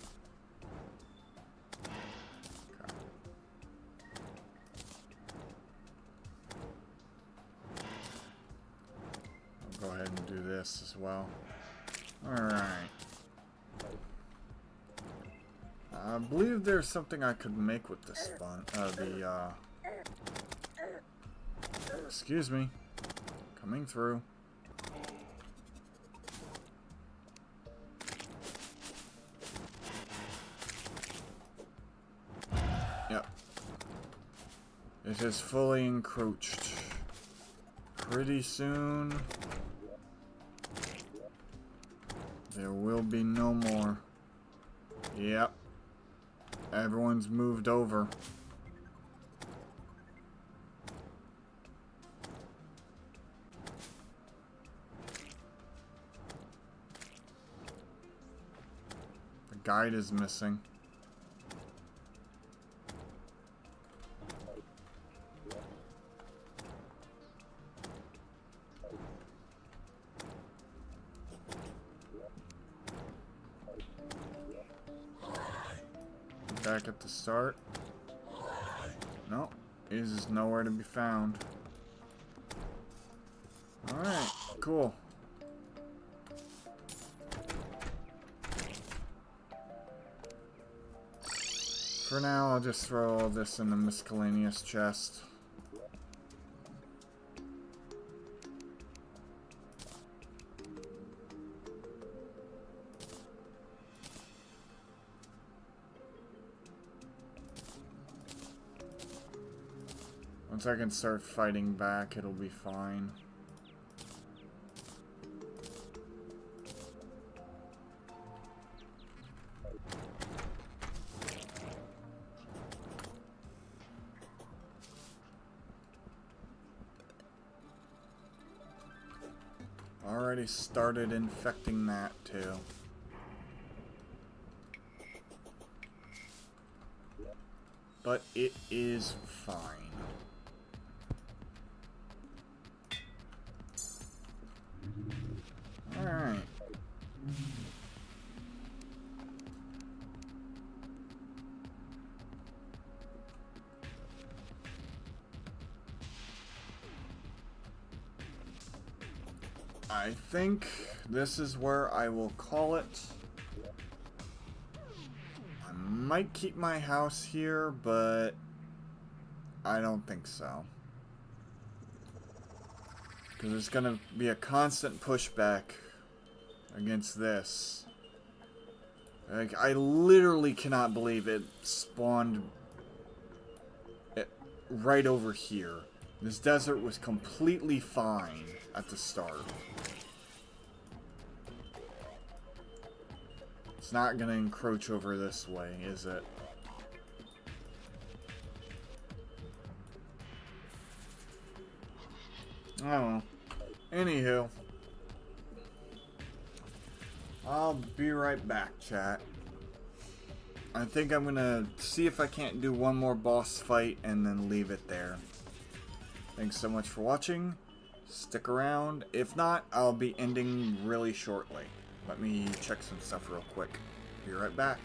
Okay. I'll go ahead and do this as well. Alright. I believe there's something I could make with this fun. Excuse me. Coming through. Yep. It is fully encroached. Pretty soon, there will be no more Yep. Everyone's moved over. The guide is missing. Back at the start. No, he's nowhere to be found. Alright, cool. For now, I'll just throw all this in the miscellaneous chest. Once I can start fighting back, it'll be fine. Already started infecting that too. But it is fine. Alright. I think this is where I will call it. I might keep my house here, but I don't think so. Because there's going to be a constant pushback against this. Like, I literally cannot believe it spawned right over here. This desert was completely fine at the start. It's not going to encroach over this way, is it? Oh well. Anywho. I'll be right back, chat. I think I'm gonna see if I can't do one more boss fight and then leave it there. Thanks so much for watching. Stick around. If not, I'll be ending really shortly. Let me check some stuff real quick. Be right back.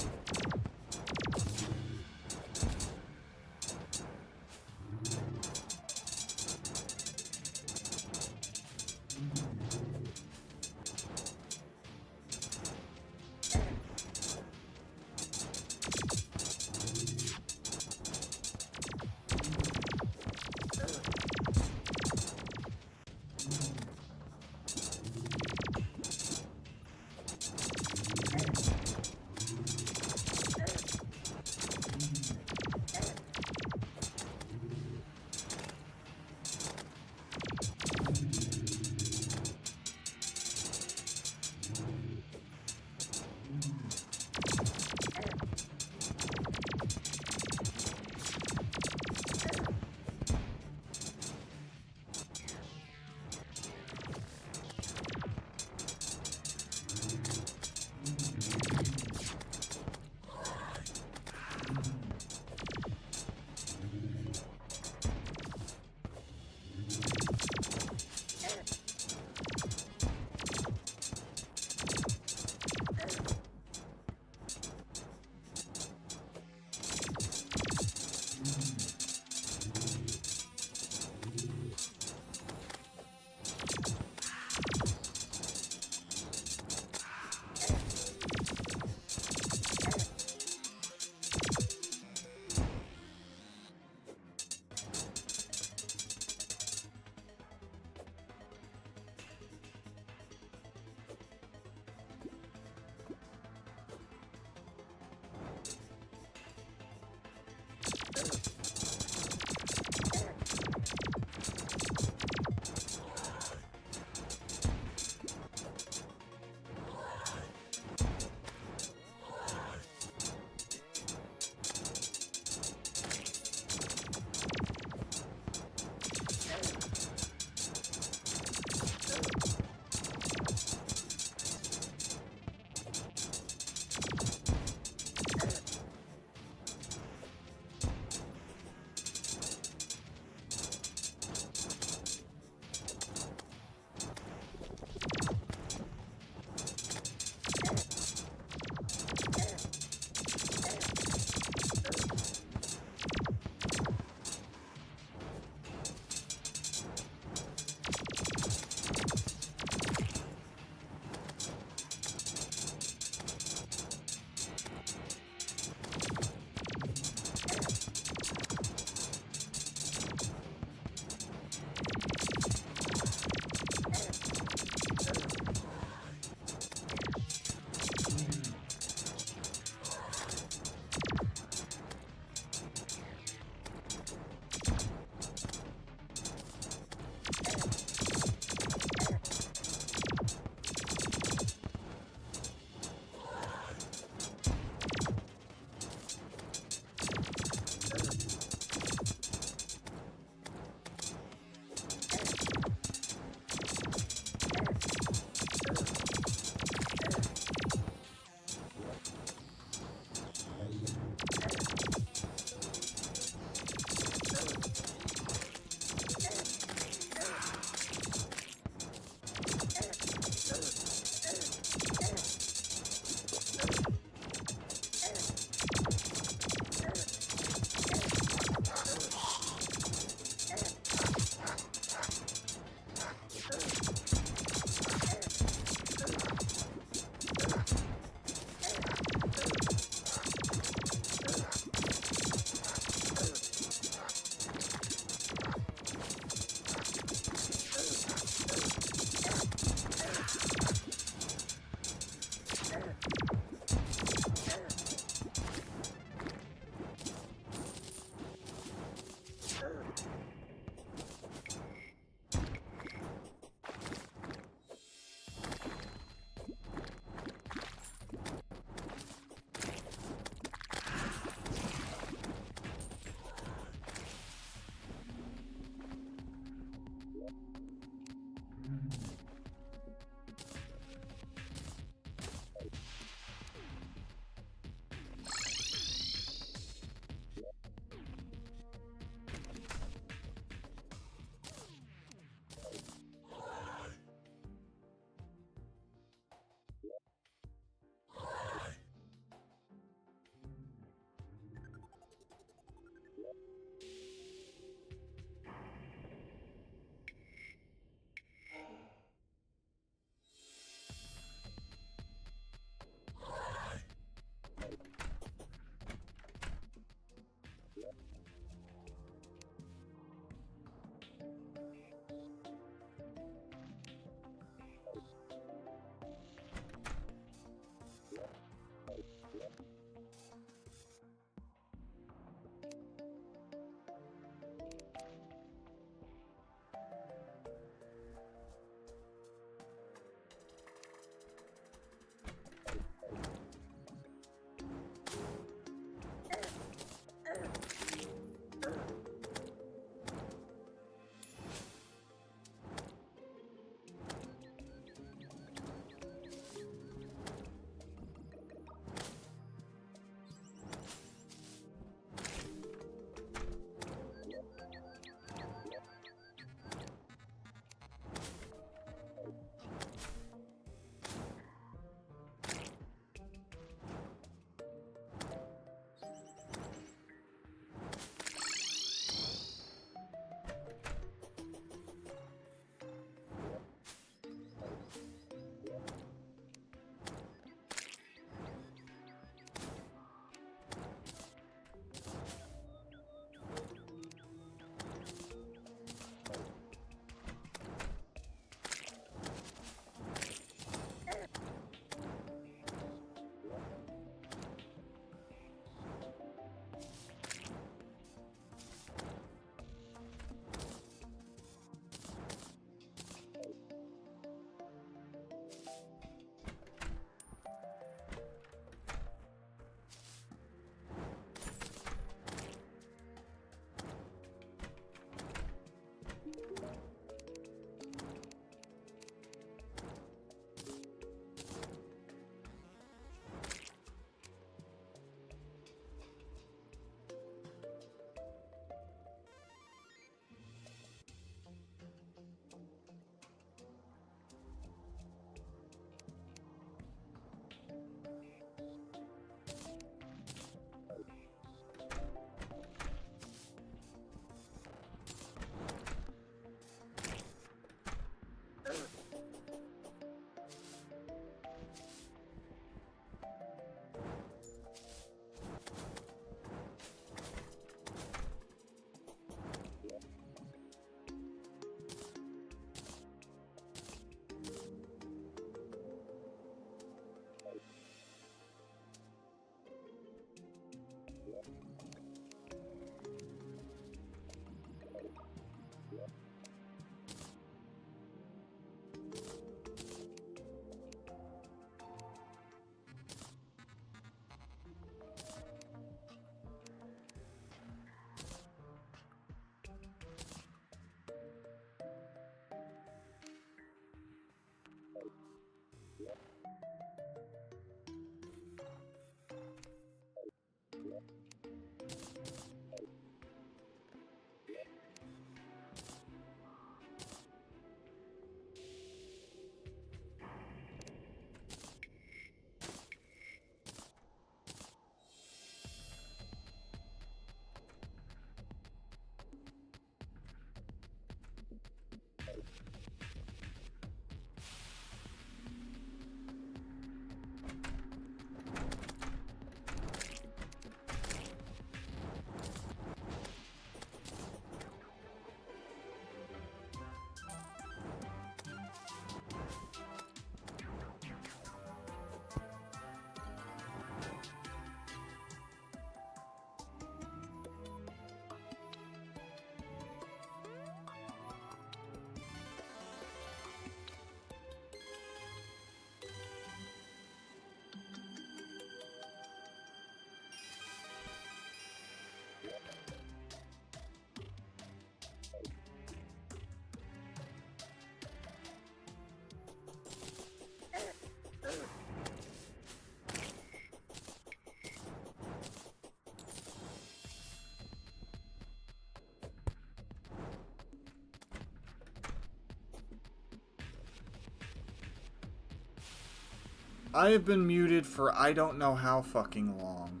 I have been muted for I don't know how fucking long.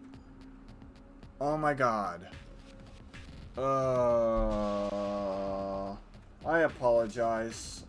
Oh my god. I apologize.